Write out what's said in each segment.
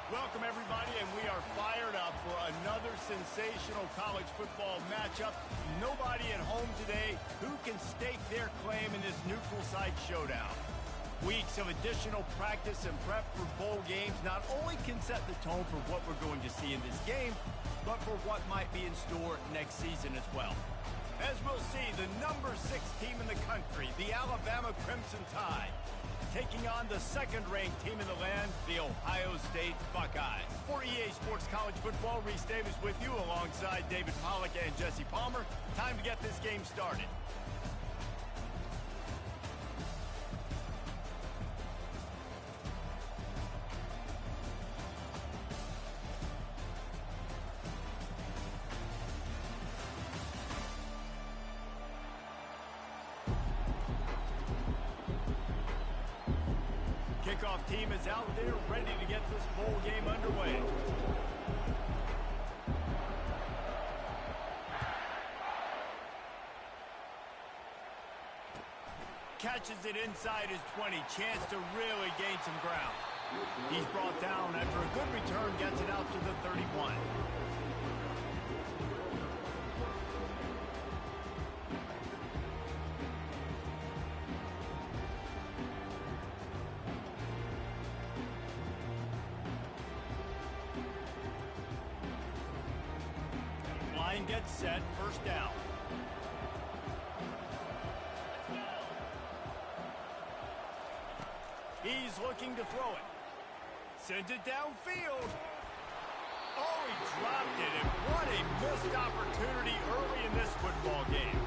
Welcome, everybody, and we are fired up for another sensational college football matchup. Nobody at home today who can stake their claim in this neutral site showdown. Weeks of additional practice and prep for bowl games not only can set the tone for what we're going to see in this game, but for what might be in store next season as well. As we'll see, the number 6 team in the country, the Alabama Crimson Tide, taking on the second-ranked team in the land, the Ohio State Buckeyes. For EA Sports College Football, Reese Davis with you alongside David Pollack and Jesse Palmer. Time to get this game started. Kickoff team is out there ready to get this bowl game underway. Catches it inside his 20. Chance to really gain some ground. He's brought down after a good return, gets it out to the 31. Line gets set, first down. He's looking to throw it. Sends it downfield. Oh, he dropped it, and what a missed opportunity early in this football game.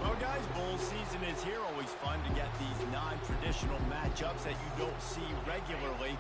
Well, guys, bowl season is here. Always fun to get these non-traditional matchups that you don't see regularly.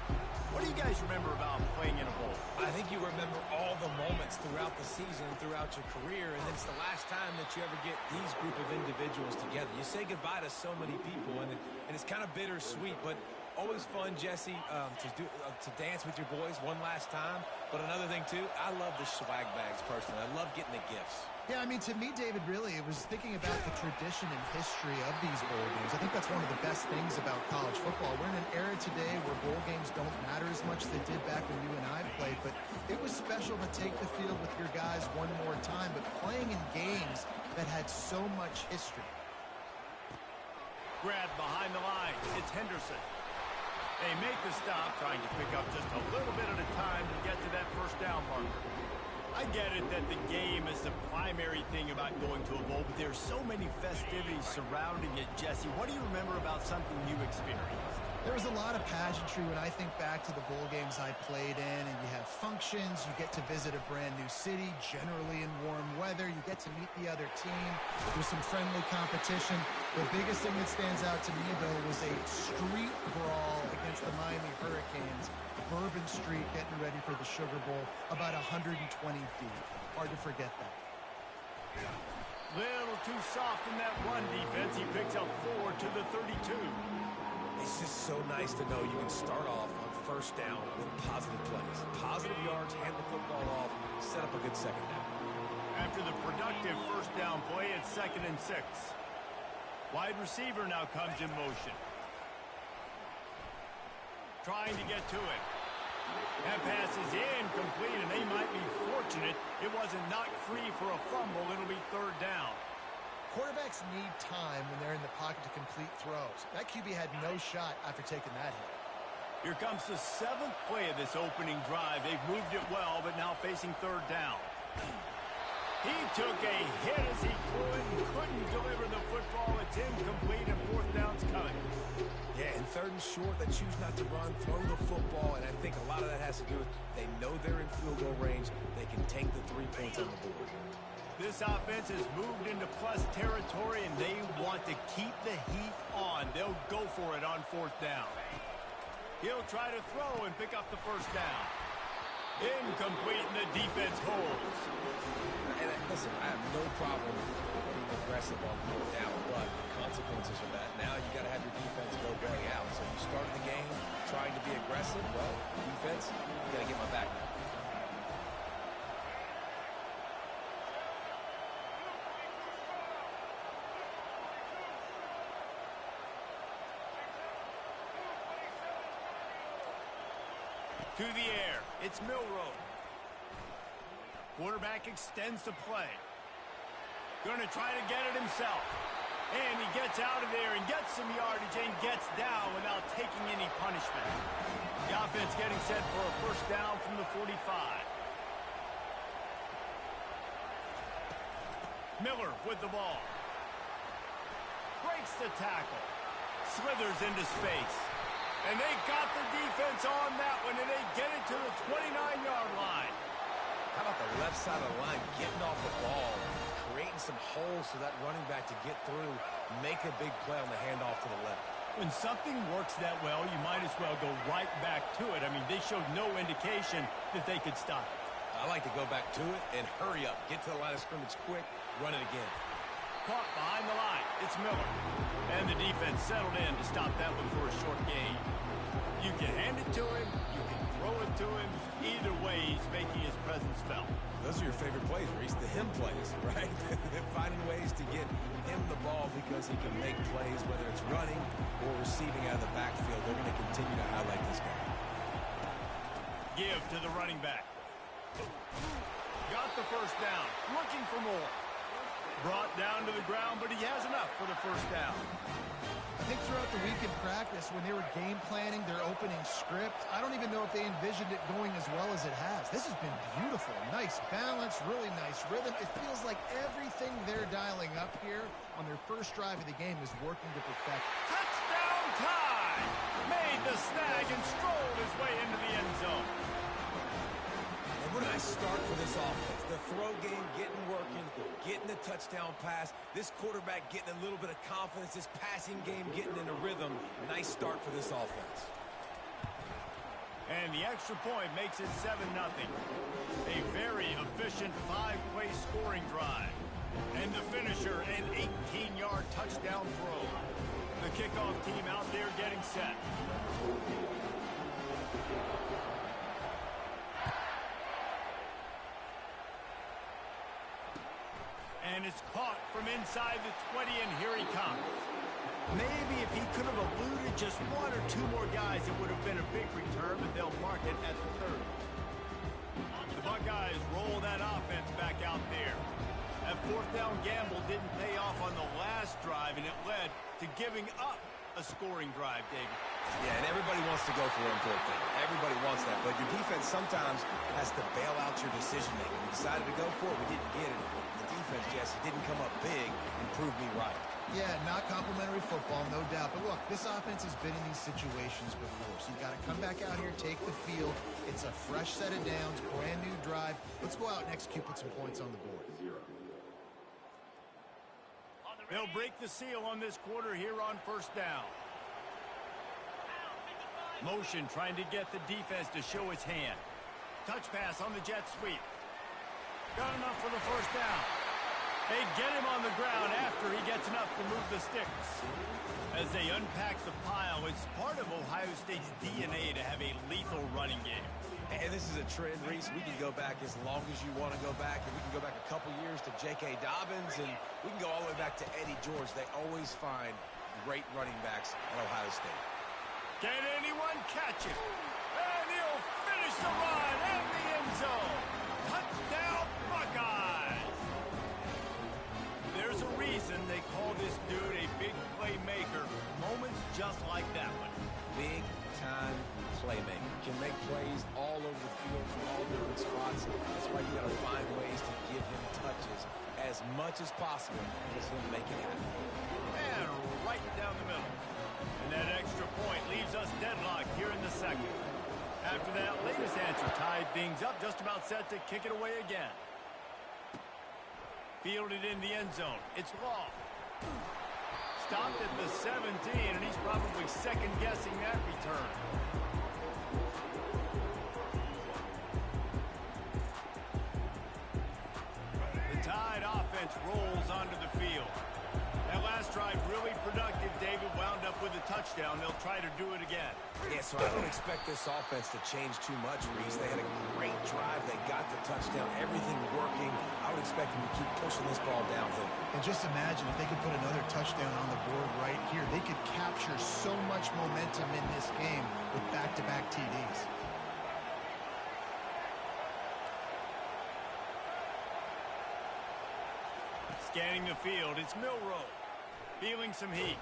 What do you guys remember about playing in a bowl? I think you remember all the moments throughout the season, throughout your career, and it's the last time that you ever get these group of individuals together. You say goodbye to so many people, and it's kind of bittersweet, but always fun, Jesse, to dance with your boys one last time. But another thing, too, I love the swag bags personally. I love getting the gifts. Yeah, I mean, to me, David, really, it was thinking about the tradition and history of these bowl games. I think that's one of the best things about college football. We're in an era today where bowl games don't matter as much as they did back when you and I played, but it was special to take the field with your guys one more time, but playing in games that had so much history. Grab behind the line. It's Henderson. They make the stop, trying to pick up just a little bit at a time to get to that first down marker. I get it that the game is the primary thing about going to a bowl, but there's so many festivities surrounding it. Jesse, what do you remember about something you experienced? There was a lot of pageantry when I think back to the bowl games I played in, and you have functions, you get to visit a brand new city, generally in warm weather, you get to meet the other team, there's some friendly competition. The biggest thing that stands out to me, though, was a street brawl against the Miami Hurricanes. Bourbon Street getting ready for the Sugar Bowl, about 120 feet. Hard to forget that. Little too soft in that run defense. He picks up 4 to the 32. It's just so nice to know you can start off on first down with positive plays. Positive yards, hand the football off, set up a good second down. After the productive first down play, it's 2nd and 6. Wide receiver now comes in motion. Trying to get to it. That pass is incomplete, and they might be fortunate it wasn't knocked free for a fumble. It'll be 3rd down. Quarterbacks need time when they're in the pocket to complete throws. That QB had no shot after taking that hit. Here comes the 7th play of this opening drive. They've moved it well, but now facing 3rd down. He took a hit as he couldn't deliver the football. It's incomplete, and 4th down's coming. Yeah, and 3rd and short, they choose not to run, throw the football, and I think a lot of that has to do with they know they're in field goal range. They can take the 3 points on the board. This offense has moved into plus territory, and they want to keep the heat on. They'll go for it on 4th down. He'll try to throw and pick up the first down. Incomplete, and the defense holds. And listen, I have no problem being aggressive on 4th down, but the consequences of that, now you got to have your defense go belly out. So you start the game trying to be aggressive. Well, defense, you got to get my back now. To the air. It's Milrow. Quarterback extends the play. Going to try to get it himself. And he gets out of there and gets some yardage and gets down without taking any punishment. The offense getting set for a first down from the 45. Miller with the ball. Breaks the tackle. Slithers into space. And they got the defense on that one, and they get it to the 29-yard line. How about the left side of the line getting off the ball, creating some holes for that running back to get through, make a big play on the handoff to the left. When something works that well, you might as well go right back to it. I mean, they showed no indication that they could stop it. I like to go back to it and hurry up. Get to the line of scrimmage quick, run it again. Caught behind the line. It's Miller. And the defense settled in to stop that one for a short gain. You can hand it to him. You can throw it to him. Either way, he's making his presence felt. Those are your favorite plays, Reese, the him plays, right? Finding ways to get him the ball because he can make plays, whether it's running or receiving out of the backfield. They're going to continue to highlight this guy. Give to the running back. Got the first down. Looking for more. Brought down to the ground, but he has enough for the first down. I think throughout the week in practice, when they were game planning their opening script, I don't even know if they envisioned it going as well as it has. This has been beautiful. Nice balance, really nice rhythm. It feels like everything they're dialing up here on their first drive of the game is working to perfection. Touchdown time! Made the snag and strolled his way into the end zone. And what a nice start for this offense. The throw game getting working, getting the touchdown pass. This quarterback getting a little bit of confidence. This passing game getting in a rhythm. Nice start for this offense. And the extra point makes it 7-0. A very efficient 5-play scoring drive. And the finisher, an 18-yard touchdown throw. The kickoff team out there getting set. And it's caught from inside the 20, and here he comes. Maybe if he could have eluded just one or two more guys, it would have been a big return, but they'll mark it at the 30. The Buckeyes roll that offense back out there. That fourth down gamble didn't pay off on the last drive, and it led to giving up a scoring drive, David. Yeah, and everybody wants to go for it on fourth down. Everybody wants that, but your defense sometimes has to bail out your decision-making. We decided to go for it, we didn't get it. The defense, Jesse, didn't come up big and prove me right. Yeah, not complimentary football, no doubt. But look, this offense has been in these situations before, so you got to come back out here, take the field. It's a fresh set of downs, brand new drive. Let's go out and execute, put some points on the board. They'll break the seal on this quarter here on first down. Motion trying to get the defense to show his hand. Touch pass on the jet sweep. Got enough for the first down. They get him on the ground after he gets enough to move the sticks. As they unpack the pile, it's part of Ohio State's DNA to have a lethal running game. And this is a trend, Reese. We can go back as long as you want to go back, and we can go back a couple years to J.K. Dobbins, and we can go all the way back to Eddie George. They always find great running backs at Ohio State. Can anyone catch him? And he'll finish the run and the end zone. Touchdown, Buckeyes! There's a reason they call this dude a big playmaker. Moments just like that one. Big-time playmaker. Can make plays all over the field from all different spots. That's why you got to find ways to give him touches as much as possible as him make it happen. And right down the middle. And that extra point leaves us deadlocked here in the second. After that latest answer tied things up, just about set to kick it away again. Fielded in the end zone. It's Law. Stopped at the 17, and he's probably second-guessing that return. The Tide offense rolls onto the field. That last drive really productive. David wound up with a touchdown. They'll try to do it again. Yeah, so I don't expect this offense to change too much, Reese. They had a great drive. They got the touchdown. Everything working. I would expect them to keep pushing this ball downhill. And just imagine if they could put another touchdown on the board right here. They could capture so much momentum in this game with back-to-back TDs. Scanning the field, it's Milroe. Feeling some heat.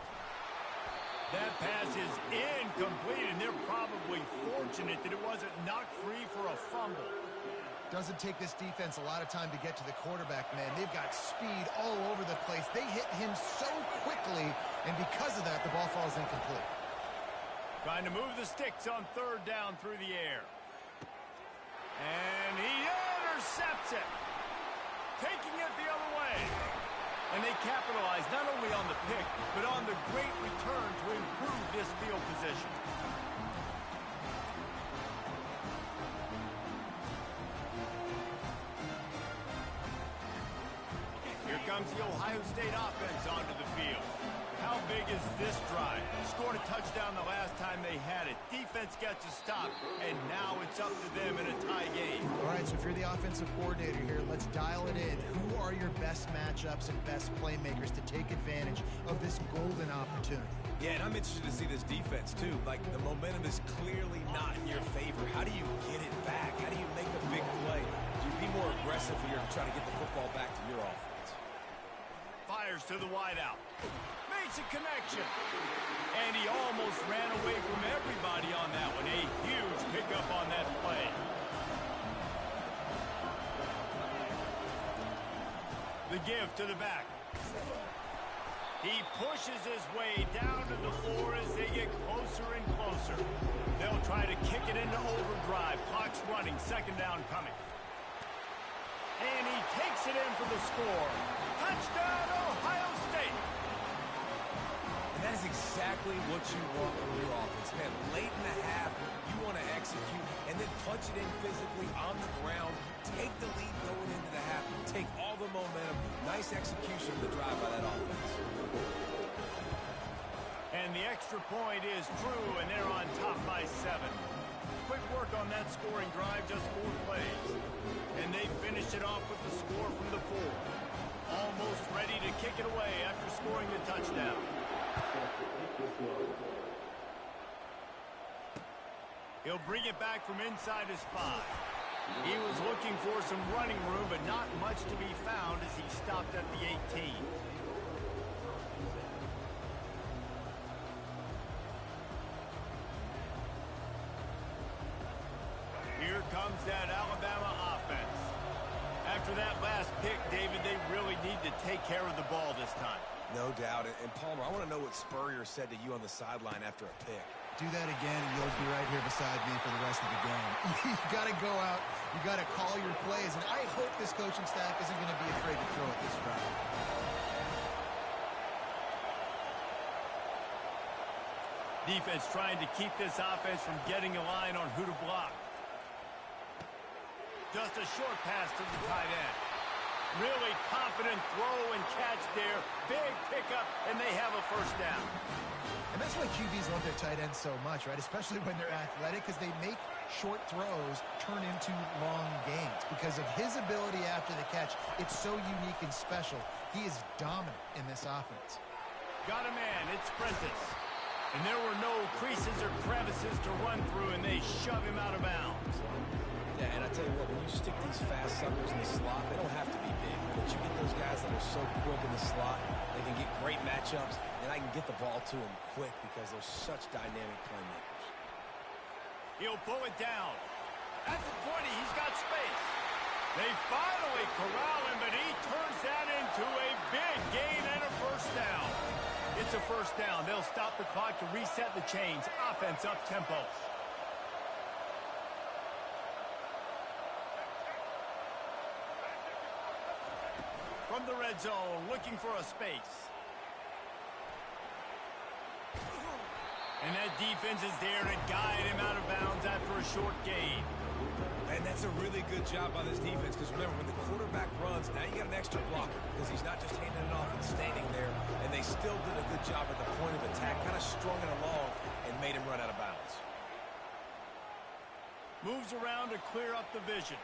That pass is incomplete, and they're probably fortunate that it wasn't knocked free for a fumble. Doesn't take this defense a lot of time to get to the quarterback, man. They've got speed all over the place. They hit him so quickly, and because of that, the ball falls incomplete. Trying to move the sticks on third down through the air. And he intercepts it. Taking it the other way. And they capitalize not only on the pick, but on the great return to improve this field position. Here comes the Ohio State offense onto the field. How big is this drive? Scored a touchdown the last time they had it. Defense gets a stop, and now it's up to them in a tie game. All right, so if you're the offensive coordinator here, let's dial it in. Who are your best matchups and best playmakers to take advantage of this golden opportunity? Yeah, and I'm interested to see this defense, too. Like, the momentum is clearly not in your favor. How do you get it back? How do you make a big play? Do you be more aggressive here to try to get the football back to your offense? Fires to the wideout. Makes a connection. And he almost ran away from everybody on that one. A huge pickup on that play. The give to the back. He pushes his way down to the floor as they get closer and closer. They'll try to kick it into overdrive. Clock's running. Second down coming. And he takes it in for the score. Touchdown, Ohio State. And that is exactly what you want from your offense. Man, late in the half, you want to execute and then punch it in physically on the ground. Take the lead going into the half. Take all the momentum. Nice execution of the drive by that offense. And the extra point is true, and they're on top by 7. Quick work on that scoring drive, just 4 plays. And they finish it off with the score from the 4. Almost ready to kick it away after scoring the touchdown. He'll bring it back from inside his 5. He was looking for some running room, but not much to be found as he stopped at the 18. Here comes that Alabama offense. After that last pick, David, they really need to take care of the ball this time. No doubt. And Palmer, I want to know what Spurrier said to you on the sideline after a pick. Do that again, and you'll be right here beside me for the rest of the game. You got to go out. You got to call your plays, and I hope this coaching staff isn't going to be afraid to throw it this route. Defense trying to keep this offense from getting a line on who to block. Just a short pass to the tight end. Really confident throw and catch there. Big pickup, and they have a first down. And that's why QBs love their tight ends so much, right? Especially when they're athletic, because they make short throws turn into long gains. Because of his ability after the catch, it's so unique and special. He is dominant in this offense. Got a man. It's Prentice. And there were no creases or crevices to run through, and they shove him out of bounds. Yeah, and I tell you what, when you stick these fast suckers in the slot, they don't have to be big. But you get those guys that are so quick in the slot, they can get great matchups, and I can get the ball to them quick because they're such dynamic playmakers. He'll pull it down. At the 20, he's got space. They finally corral him, but he turns that into a big gain and a first down. It's a first down. They'll stop the clock to reset the chains. Offense up tempo. From the red zone, looking for a space. And that defense is there to guide him out of bounds after a short gain. And that's a really good job by this defense because remember, when the quarterback runs, now you got an extra blocker because he's not just handing it off and standing there. And they still did a good job at the point of attack, kind of strung it along and made him run out of bounds. Moves around to clear up the vision.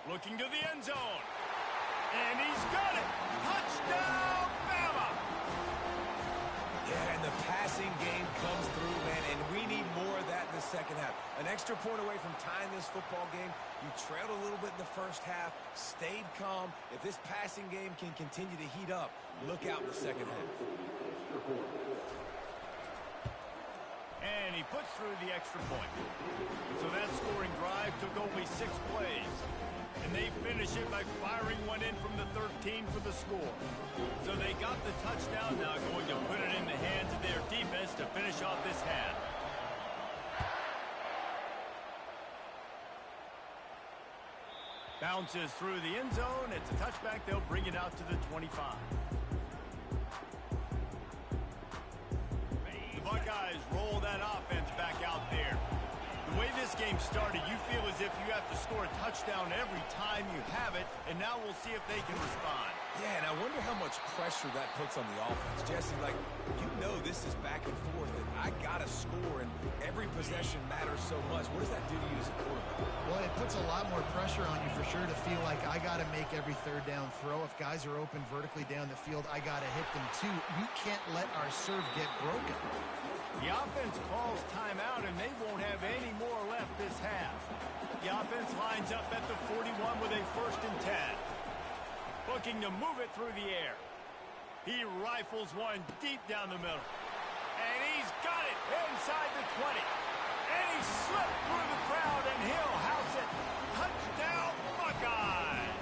Looking to the end zone. And he's got it. Touchdown, Bama. Yeah, and the passing game comes through, man, and we need more of that in the second half. An extra point away from tying this football game. You trailed a little bit in the first half, stayed calm. If this passing game can continue to heat up, look out in the second half. And he puts through the extra point. So that scoring drive took only 6 plays. And they finish it by firing one in from the 13 for the score. So they got the touchdown, now going to put it in the hands of their defense to finish off this half. Bounces through the end zone. It's a touchback. They'll bring it out to the 25. The Buckeyes roll that offense back out there. The way this game started, you feel as if you have to score a touchdown every time you have it, and now we'll see if they can respond. Yeah, and I wonder how much pressure that puts on the offense. Jesse, like, you know this is back and forth, and I got to score, and every possession matters so much. What does that do to you as a quarterback? Well, it puts a lot more pressure on you for sure to feel like I got to make every third down throw. If guys are open vertically down the field, I got to hit them too. We can't let our serve get broken. The offense calls timeout, and they won't have any more left this half. The offense lines up at the 41 with a 1st and 10. Looking to move it through the air. He rifles one deep down the middle. And he's got it inside the 20. And he slipped through the crowd, and he'll house it. Touchdown, Buckeyes!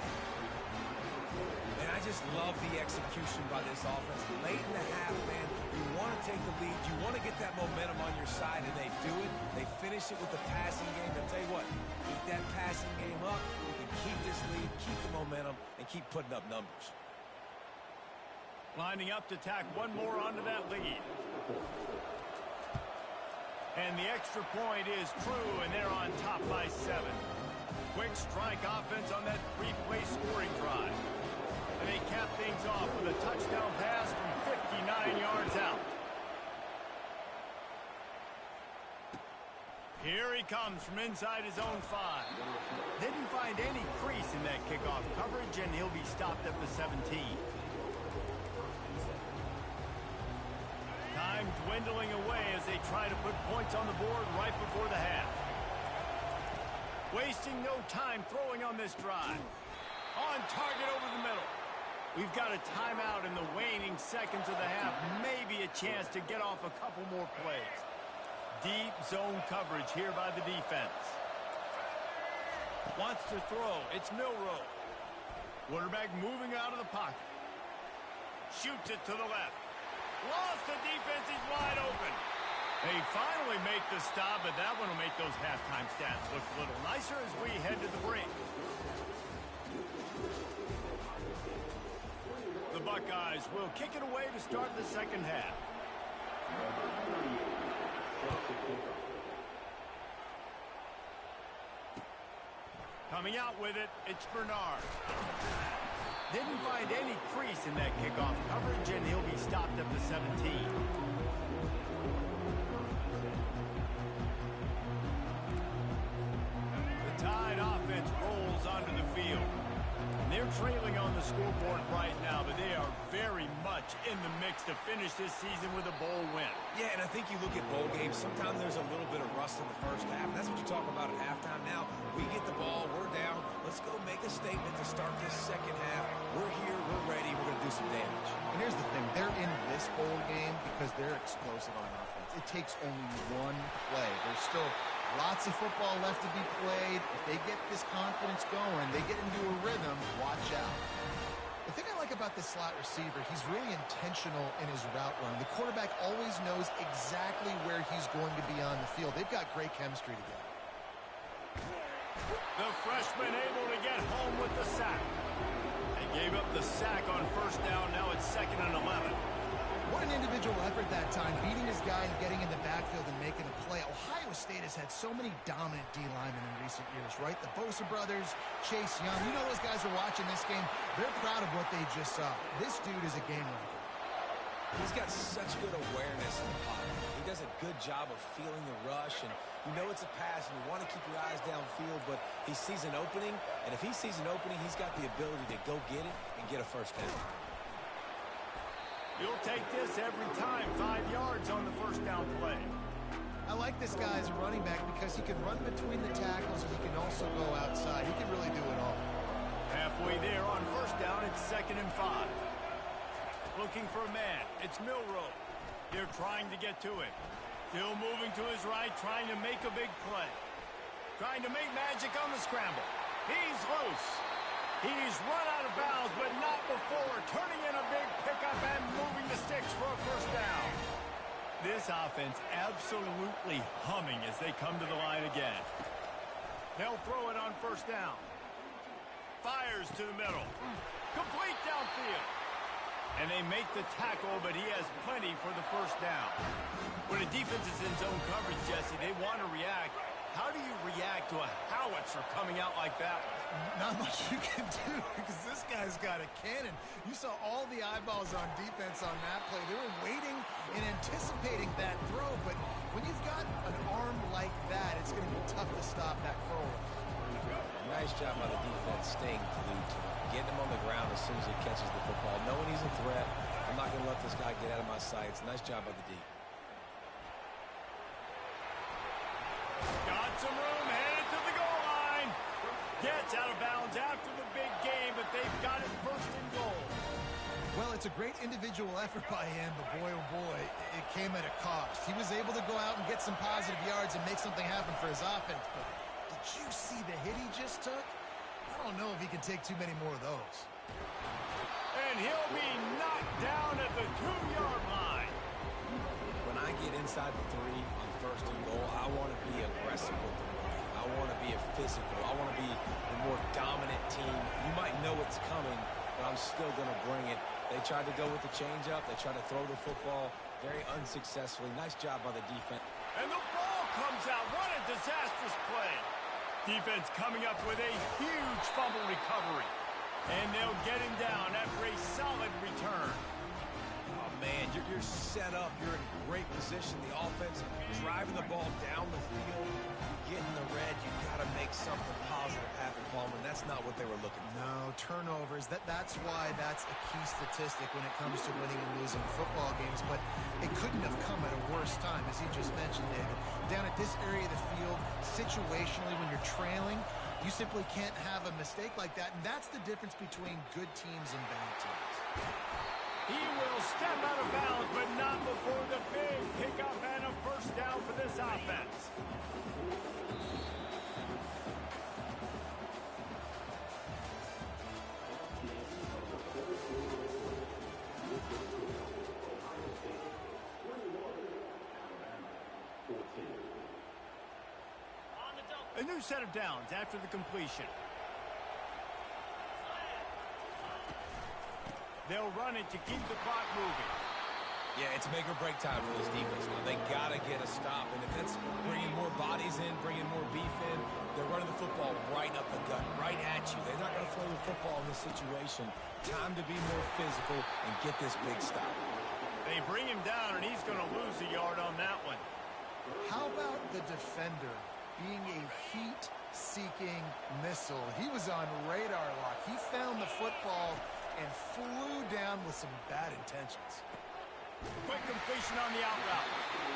And I just love the execution by this offense. Late in the half, man, you want to take the lead. You want to get that momentum on your side, and they do it. They finish it with the passing game. I'll tell you what, keep that passing game up. You can keep this lead, keep the momentum, and keep putting up numbers. Lining up to tack one more onto that lead. And the extra point is true, and they're on top by 7. Quick strike offense on that 3-play scoring drive. And they cap things off with a touchdown pass from 59 yards out. Here he comes from inside his own 5. Didn't find any crease in that kickoff coverage, and he'll be stopped at the 17. Time dwindling away as they try to put points on the board right before the half. Wasting no time throwing on this drive. On target over the middle. We've got a timeout in the waning seconds of the half. Maybe a chance to get off a couple more plays. Deep zone coverage here by the defense. Wants to throw. It's Milroe. Quarterback moving out of the pocket. Shoots it to the left. Lost the defense. He's wide open. They finally make the stop, but that one will make those halftime stats look a little nicer as we head to the break. The Buckeyes will kick it away to start the second half. Coming out with it, it's Bernard. Didn't find any crease in that kickoff coverage, and he'll be stopped at the 17. The Tide offense rolls onto the field. They're trailing on the scoreboard right now, but they are very much in the mix to finish this season with a bowl win. Yeah, and I think you look at bowl games, sometimes there's a little bit of rust in the first half. That's what you talk about at halftime. Now, we get the ball, we're down. Let's go make a statement to start this second half. We're here, we're ready, we're going to do some damage. And here's the thing, they're in this bowl game because they're explosive on offense. It takes only one play. There's still lots of football left to be played. If they get this confidence going, they get into a rhythm, watch out. The thing I like about this slot receiver, he's really intentional in his route run. The quarterback always knows exactly where he's going to be on the field. They've got great chemistry together. The freshman able to get home with the sack. They gave up the sack on first down. Now it's 2nd and 11. What an individual effort that time, beating his guy and getting in the backfield and making a play. Ohio State has had so many dominant D-linemen in recent years, right? The Bosa brothers, Chase Young. You know those guys are watching this game. They're proud of what they just saw. This dude is a game record. He's got such good awareness in the pocket. He does a good job of feeling the rush, and you know it's a pass, and you want to keep your eyes downfield, but he sees an opening, and if he sees an opening, he's got the ability to go get it and get a first down. You'll take this every time. 5 yards on the first down play. I like this guy as a running back because he can run between the tackles and he can also go outside. He can really do it all. Halfway there on first down, it's 2nd and 5. Looking for a man. It's Milroe. They're trying to get to it. Still moving to his right, trying to make a big play. Trying to make magic on the scramble. He's loose. He's run out of bounds, but not before turning in a big pickup and moving the sticks for a first down. This offense absolutely humming as they come to the line again. They'll throw it on first down. Fires to the middle. Complete downfield. And they make the tackle, but he has plenty for the first down. When a defense is in zone coverage, Jesse, they want to react. How do you react to a howitzer coming out like that? Not much you can do because this guy's got a cannon. You saw all the eyeballs on defense on that play. They were waiting and anticipating that throw, but when you've got an arm like that, it's going to be tough to stop that throw. Nice job by the defense staying glued to him, getting him on the ground as soon as he catches the football, knowing he's a threat. I'm not going to let this guy get out of my sights. Nice job by the D. Got some room, headed to the goal line. Gets out of bounds after the big game, but they've got it 1st and goal. Well, it's a great individual effort by him, but boy, oh boy, it came at a cost. He was able to go out and get some positive yards and make something happen for his offense, but did you see the hit he just took? I don't know if he can take too many more of those. And he'll be knocked down at the 2-yard line. When I get inside the 3 on 1st and goal, I want to be aggressive with the run. I want to be a physical. I want to be the more dominant team. You might know it's coming, but I'm still going to bring it. They tried to go with the changeup. They tried to throw the football very unsuccessfully. Nice job by the defense. And the ball comes out. What a disastrous play. Defense coming up with a huge fumble recovery. And they'll get him down after a solid return. Oh, man, you're set up. You're in great position. The offense driving the ball down the field. You get in the red. You got to make something positive happen, Palmer. And that's not what they were looking for. No, turnovers. That's why that's a key statistic when it comes to winning and losing football games. But it couldn't have come at a worse time, as you just mentioned, David. Down at this area of the field, situationally, when you're trailing, you simply can't have a mistake like that. And that's the difference between good teams and bad teams. He will step out of bounds, but not before the big pickup and a first down for this offense. A new set of downs after the completion. They'll run it to keep the clock moving. Yeah, it's make or break time for this defense now. They got to get a stop. And if that's bringing more bodies in, bringing more beef in, they're running the football right up the gut, right at you. They're not going to throw the football in this situation. Time to be more physical and get this big stop. They bring him down, and he's going to lose a yard on that one. How about the defender being a heat-seeking missile? He was on radar lock. He found the football and flew down with some bad intentions. Quick completion on the out route.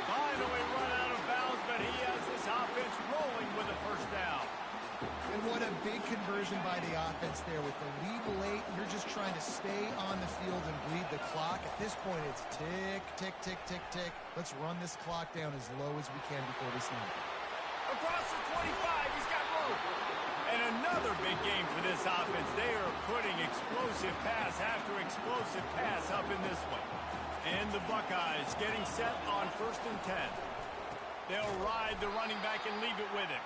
Finally run out of bounds, but he has this offense rolling with a first down. And what a big conversion by the offense there. With the lead late, you're just trying to stay on the field and bleed the clock. At this point, it's tick, tick, tick, tick, tick. Let's run this clock down as low as we can before we snap. Across the 25, he's got room. And another big game for this offense. They are putting explosive pass after explosive pass up in this one. And the Buckeyes getting set on 1st and 10. They'll ride the running back and leave it with him.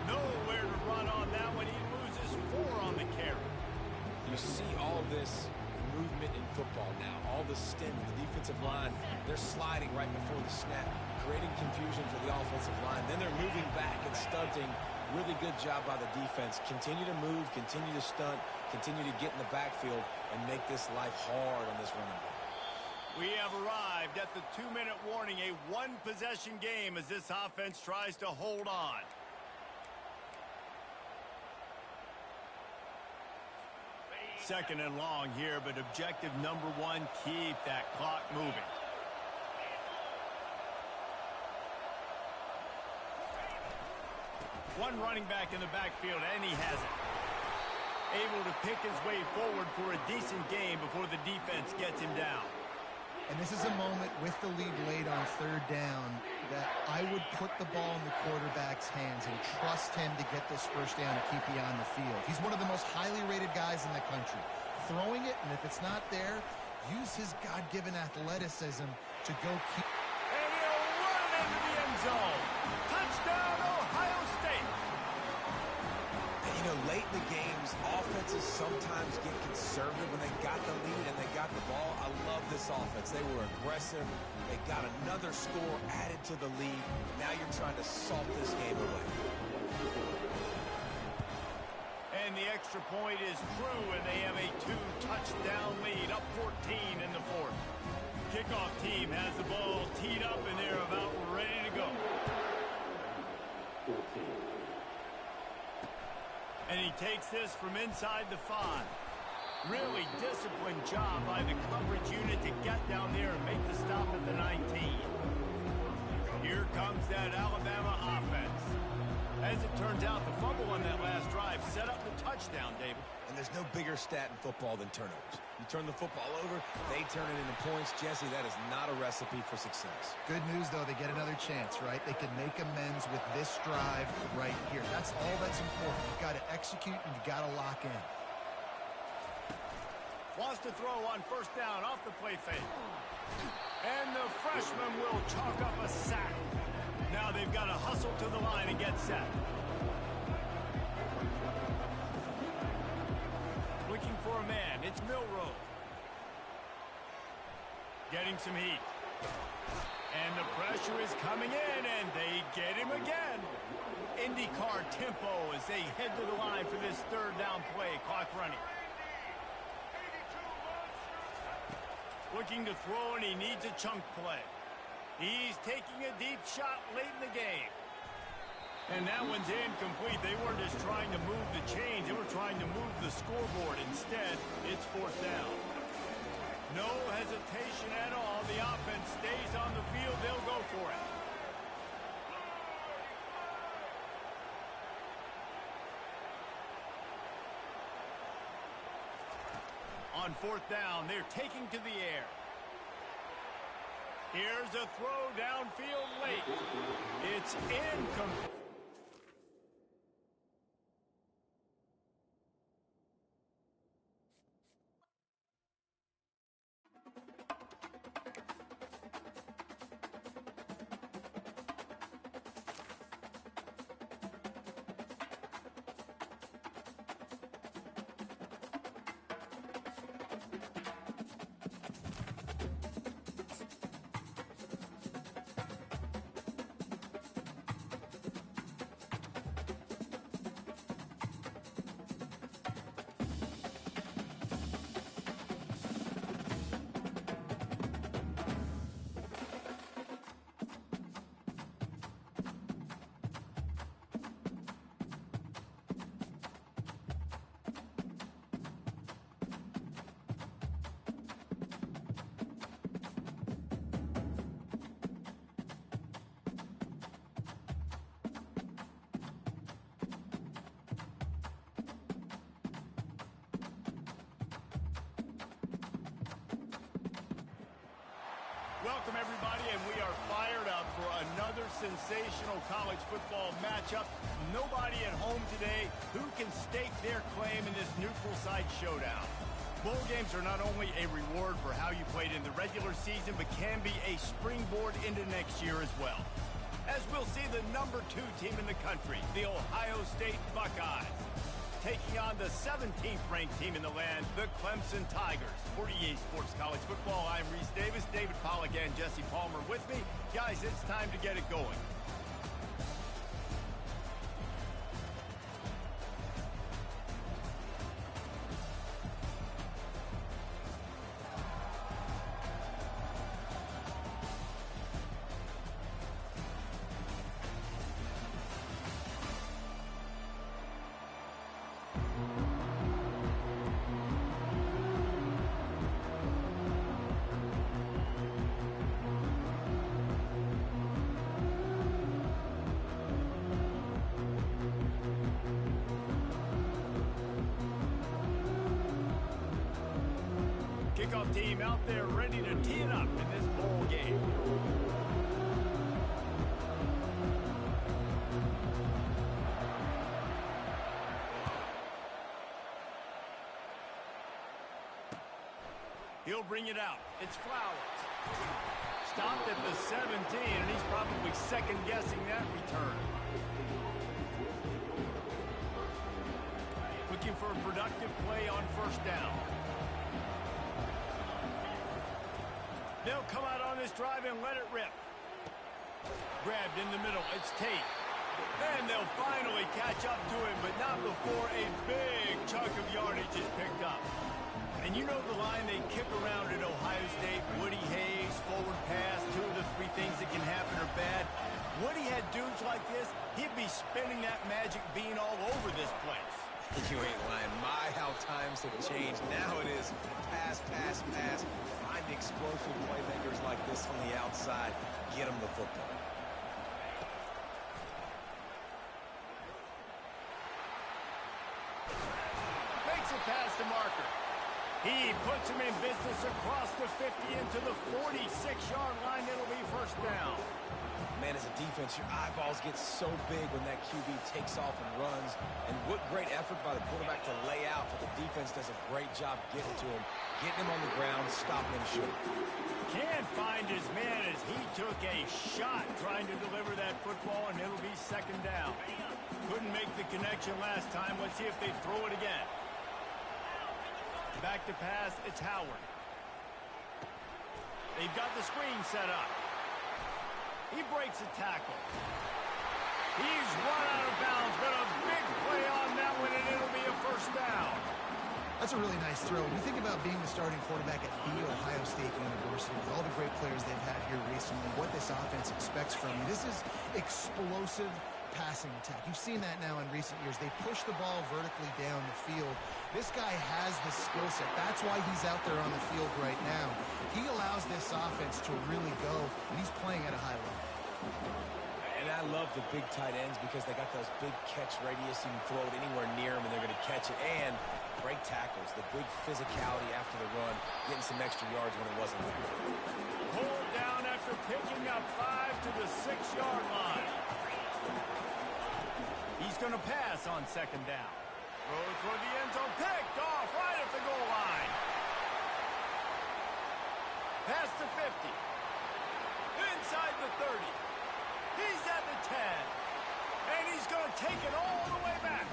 Nowhere to run on that one. He loses 4 on the carry. You see all this movement in football now. All the stint, the defensive line, they're sliding right before the snap, creating confusion for the offensive line. Then they're moving back and stunting. Really good job by the defense. Continue to move, continue to stunt, continue to get in the backfield, and make this life hard on this running back. We have arrived at the 2-minute warning, a one-possession game as this offense tries to hold on. Second and long here, but objective number 1, keep that clock moving. One running back in the backfield, and he has it. Able to pick his way forward for a decent game before the defense gets him down. And this is a moment with the lead late on third down that I would put the ball in the quarterback's hands and trust him to get this first down and keep you on the field. He's one of the most highly rated guys in the country. Throwing it, and if it's not there, use his God-given athleticism to go keep. And he'll run it into the end zone. Touchdown, Ohio State. And, you know, late in the games, offenses sometimes get conservative when they got the lead and they got the ball. I love this offense. They were aggressive. They got another score added to the lead. Now you're trying to salt this game away. And the extra point is true, and they have a 2-touchdown lead, up 14 in the fourth. Kickoff team has the ball teed up, and they're about ready to go. And he takes this from inside the 5. Really disciplined job by the coverage unit to get down there and make the stop at the 19. Here comes that Alabama offense. As it turns out, the fumble on that last drive set up the touchdown, David. And there's no bigger stat in football than turnovers. You turn the football over, they turn it into points. Jesse, that is not a recipe for success. Good news, though, they get another chance, right? They can make amends with this drive right here. That's all that's important. You've got to execute, and you've got to lock in. Wants to throw on first down off the play fake. And the freshman will chalk up a sack. Now they've got to hustle to the line and get set. Looking for a man. It's Milroe. Getting some heat. And the pressure is coming in, and they get him again. IndyCar tempo as they head to the line for this third down play. Clock running. Looking to throw, and he needs a chunk play. He's taking a deep shot late in the game. And that one's incomplete. They weren't just trying to move the chains. They were trying to move the scoreboard. Instead, it's fourth down. No hesitation at all. The offense stays on the field. They'll go for it. On fourth down, they're taking to the air. Here's a throw downfield late. It's incomplete. Welcome, everybody, and we are fired up for another sensational college football matchup. Nobody at home today who can stake their claim in this neutral site showdown. Bowl games are not only a reward for how you played in the regular season, but can be a springboard into next year as well. As we'll see the number 2 team in the country, the Ohio State Buckeyes, taking on the 17th ranked team in the land, the Clemson Tigers. For EA Sports College Football, I'm Reese Davis, David Pollack, and Jesse Palmer with me. Guys, it's time to get it going. playoff team out there ready to tee it up in this bowl game. He'll bring it out. It's Flowers. Stopped at the 17, and he's probably second-guessing that return. Looking for a productive play on first down. They'll come out on this drive and let it rip. Grabbed in the middle. It's Tate. And they'll finally catch up to him, but not before a big chunk of yardage is picked up. And you know the line they kick around at Ohio State, Woody Hayes, forward pass, 2 of the 3 things that can happen are bad. Woody had dudes like this, he'd be spinning that magic bean all over this place. You ain't lying. My, how times have changed. Now it is pass, pass, pass. Find explosive playmakers like this on the outside. Get them the football. Makes it past the marker. He puts him in business across the 50 into the 46-yard line. It'll be first down. Man, as a defense, your eyeballs get so big when that QB takes off and runs. And what great effort by the quarterback to lay out, but the defense does a great job getting to him, getting him on the ground, stopping him short. Can't find his man as he took a shot trying to deliver that football, and it'll be second down. Couldn't make the connection last time. Let's see if they throw it again. Back to pass, it's Howard. They've got the screen set up. He breaks a tackle. He's run out of bounds, but a big play on that one, and it'll be a first down. That's a really nice throw. When you think about being the starting quarterback at The Ohio State University, with all the great players they've had here recently, what this offense expects from you, this is explosive passing attack. You've seen that now in recent years. They push the ball vertically down the field. This guy has the skill set. That's why he's out there on the field right now. He allows this offense to really go, and he's playing at a high level. And I love the big tight ends because they got those big catch radius. You can throw it anywhere near them, and they're going to catch it. And break tackles, the big physicality after the run, getting some extra yards when it wasn't there. Pulled down after picking up 5 to the 6-yard line. He's going to pass on second down. Throw toward the end zone, picked off right at the goal line. Past the 50. Inside the 30. He's at the 10. And he's going to take it all the way back.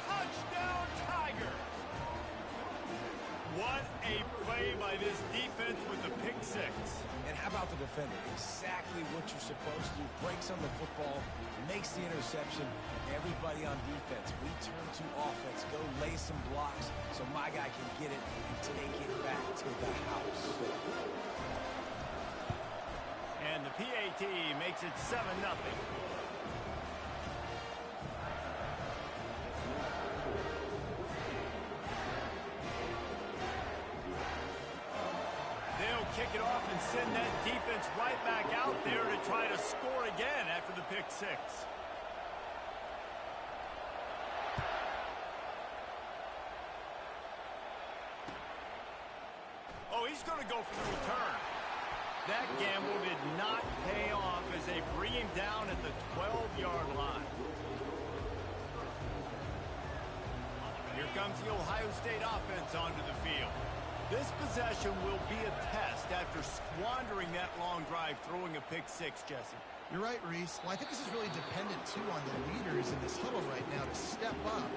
Touchdown, Tiger. What a play by this defense with the pick 6. And how about the defender? Exactly what you're supposed to do. Breaks on the football, makes the interception. Everybody on defense, we turn to offense. Go lay some blocks so my guy can get it and take it back to the house. And the PAT makes it 7-0. They'll kick it off and send that defense right back out there to try to score again after the pick 6. Oh, he's going to go for the return. That gamble did not pay off as they bring him down at the 12-yard line. Here comes the Ohio State offense onto the field. This possession will be a test after squandering that long drive, throwing a pick 6, Jesse. You're right, Reese. Well, I think this is really dependent, too, on the leaders in this huddle right now to step up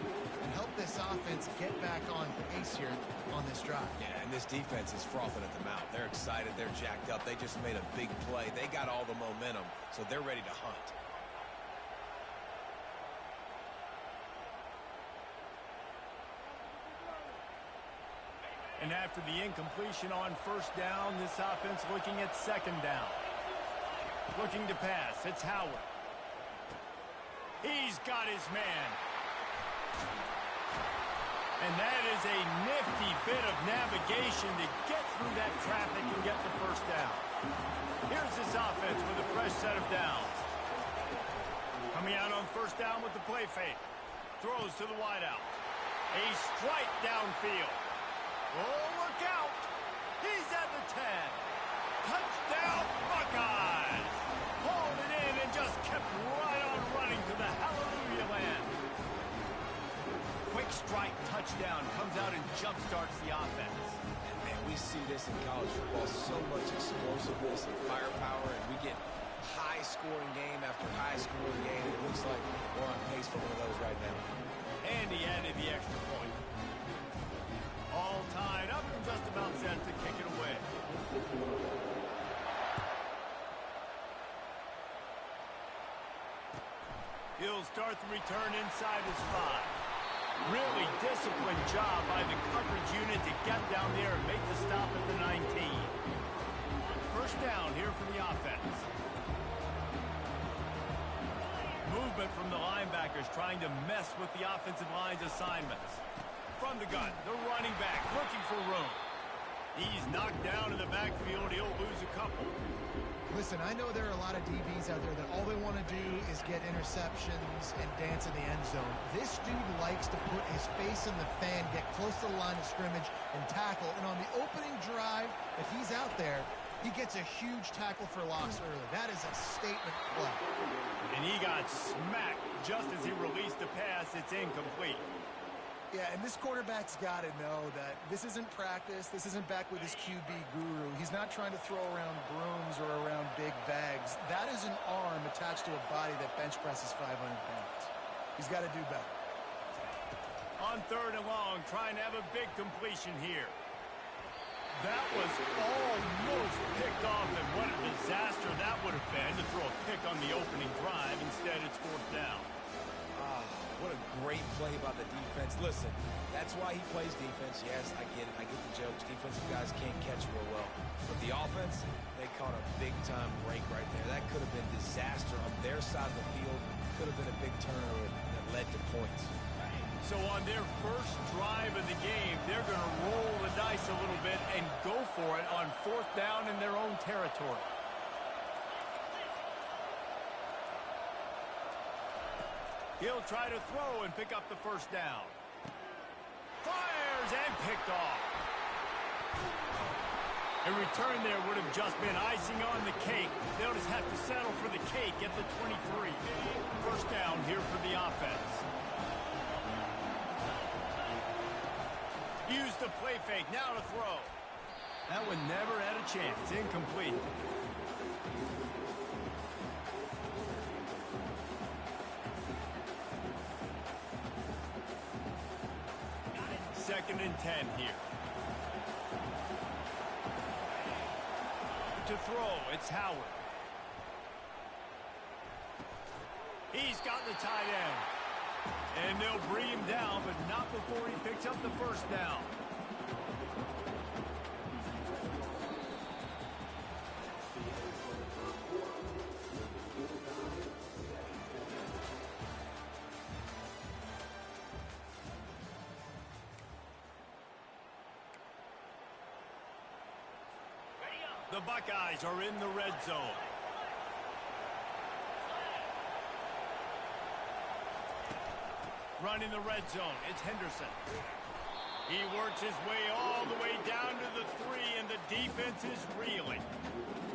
and help this offense get back on pace here on this drive. Yeah, and this defense is frothing at the mouth. They're excited. They're jacked up. They just made a big play. They got all the momentum, so they're ready to hunt. And after the incompletion on first down, this offense looking at second down. Looking to pass. It's Howard. He's got his man. And that is a nifty bit of navigation to get through that traffic and get the first down. Here's this offense with a fresh set of downs. Coming out on first down with the play fake. Throws to the wideout. A strike downfield. Oh, look out. He's at the 10. Touchdown, Buckeyes. Hauled it in and just kept right on running to the hallelujah land. Quick strike touchdown comes out and jump-starts the offense. And man, we see this in college football, so much explosiveness and firepower, and we get high-scoring game after high-scoring game. It looks like we're on pace for one of those right now. And he added the extra point. All tied up and just about set to kick it away. He'll start the return inside his 5. Really disciplined job by the coverage unit to get down there and make the stop at the 19. First down here for the offense. Movement from the linebackers trying to mess with the offensive line's assignments. From the gun, the running back looking for room. He's knocked down in the backfield. He'll lose a couple. Listen, I know there are a lot of DBs out there that all they want to do is get interceptions and dance in the end zone. This dude likes to put his face in the fan, get close to the line of scrimmage, and tackle. And on the opening drive, if he's out there, he gets a huge tackle for loss early. That is a statement play. And he got smacked just as he released the pass. It's incomplete. Yeah, and this quarterback's got to know that this isn't practice. This isn't back with his QB guru. He's not trying to throw around brooms or around big bags. That is an arm attached to a body that bench presses 500 pounds. He's got to do better. On 3rd and long, trying to have a big completion here. That was almost picked off, and what a disaster that would have been to throw a pick on the opening drive. Instead, it's 4th down. What a great play by the defense. Listen, that's why he plays defense. Yes, I get it. I get the jokes. Defensive guys can't catch real well. But the offense, they caught a big-time break right there. That could have been disaster on their side of the field. Could have been a big turnover that led to points. So on their first drive of the game, they're going to roll the dice a little bit and go for it on 4th down in their own territory. He'll try to throw and pick up the first down. Fires and picked off. A return there would have just been icing on the cake. They'll just have to settle for the cake at the 23. First down here for the offense. Use the play fake. Now to throw. That one never had a chance. Incomplete. Second and 10 here. To throw, it's Howard. He's got the tight end. And they'll bring him down, but not before he picks up the first down. The Buckeyes are in the red zone. Running the red zone, it's Henderson. He works his way all the way down to the 3, and the defense is reeling.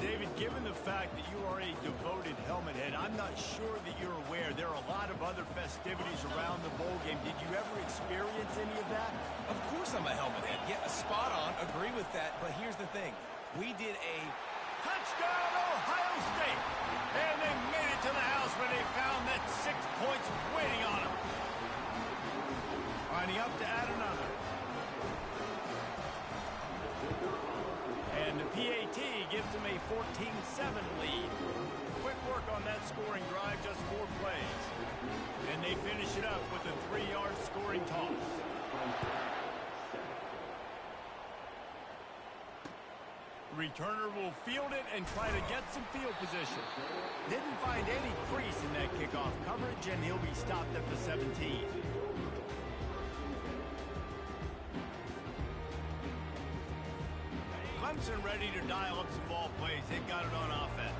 David, given the fact that you are a devoted helmet head, I'm not sure that you're aware there are a lot of other festivities around the bowl game. Did you ever experience any of that? Of course I'm a helmet head. Yeah, spot on. Agree with that. But here's the thing. We did a touchdown, Ohio State. And they made it to the house when they found that 6 points waiting on them. Lining up to add another. And the PAT gives them a 14-7 lead. Quick work on that scoring drive, just 4 plays. And they finish it up with a 3-yard scoring toss. Returner will field it and try to get some field position. Didn't find any crease in that kickoff coverage, and he'll be stopped at the 17. Clemson ready to dial up some ball plays. They've got it on offense.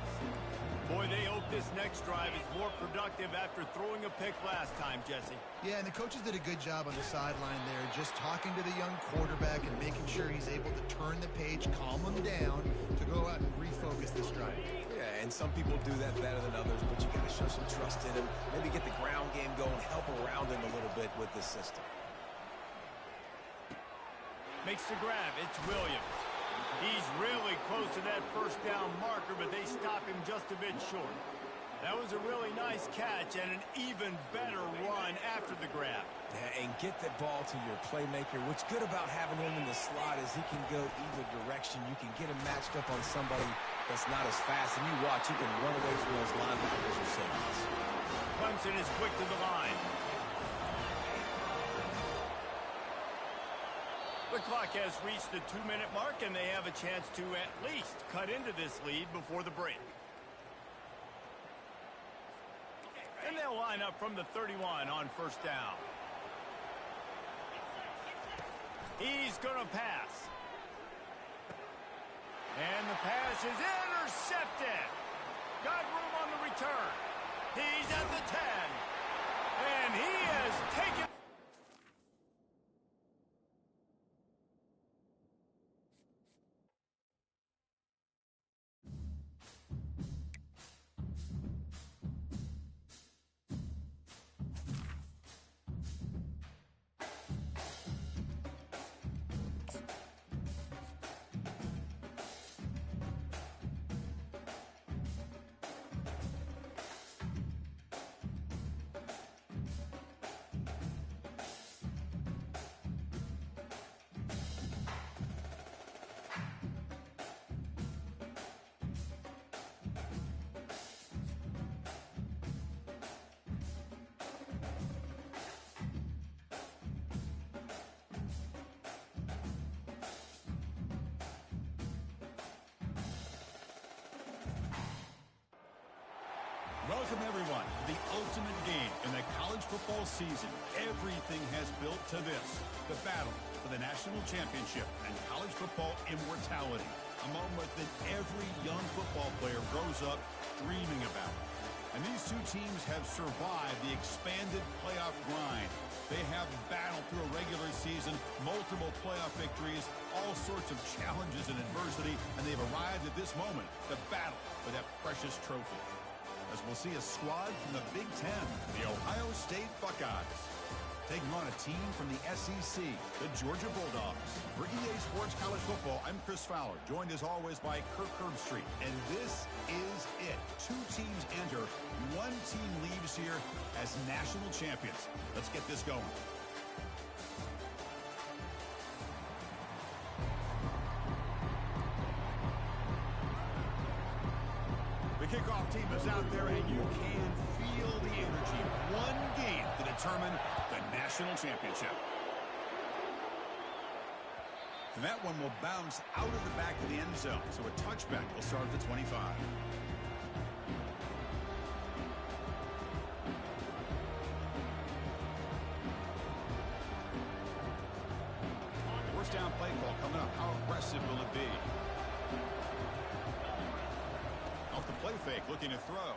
Boy, they hope this next drive is more productive after throwing a pick last time, Jesse. Yeah, and the coaches did a good job on the sideline there, just talking to the young quarterback and making sure he's able to turn the page, calm him down, to go out and refocus this drive. Yeah, and some people do that better than others, but you got to show some trust in him. Maybe get the ground game going, help around him a little bit with this system. Makes the grab. It's Williams. He's really close to that first down marker, but they stop him just a bit short. That was a really nice catch and an even better run after the grab. Yeah, and get the ball to your playmaker. What's good about having him in the slot is he can go either direction. You can get him matched up on somebody that's not as fast, and you watch, he can run away from those linebackers or safeties. Clemson is quick to the line. The clock has reached the 2-minute mark, and they have a chance to at least cut into this lead before the break. And they'll line up from the 31 on first down. He's going to pass. And the pass is intercepted. Got room on the return. He's at the 10. And he has taken... Welcome, everyone, to the ultimate game in the college football season. Everything has built to this, the battle for the national championship and college football immortality, a moment that every young football player grows up dreaming about. And these two teams have survived the expanded playoff grind. They have battled through a regular season, multiple playoff victories, all sorts of challenges and adversity, and they've arrived at this moment, the battle for that precious trophy. As we'll see a squad from the Big Ten, the Ohio State Buckeyes, taking on a team from the SEC, the Georgia Bulldogs. For EA Sports College Football, I'm Chris Fowler, joined as always by Kirk Herbstreit. And this is it. Two teams enter, one team leaves here as national champions. Let's get this going. The kickoff team is out there, and you can feel the energy. One game to determine the national championship. And that one will bounce out of the back of the end zone, so a touchback will start at the 25. First down play call coming up. How aggressive will it be? Off the play fake, looking to throw.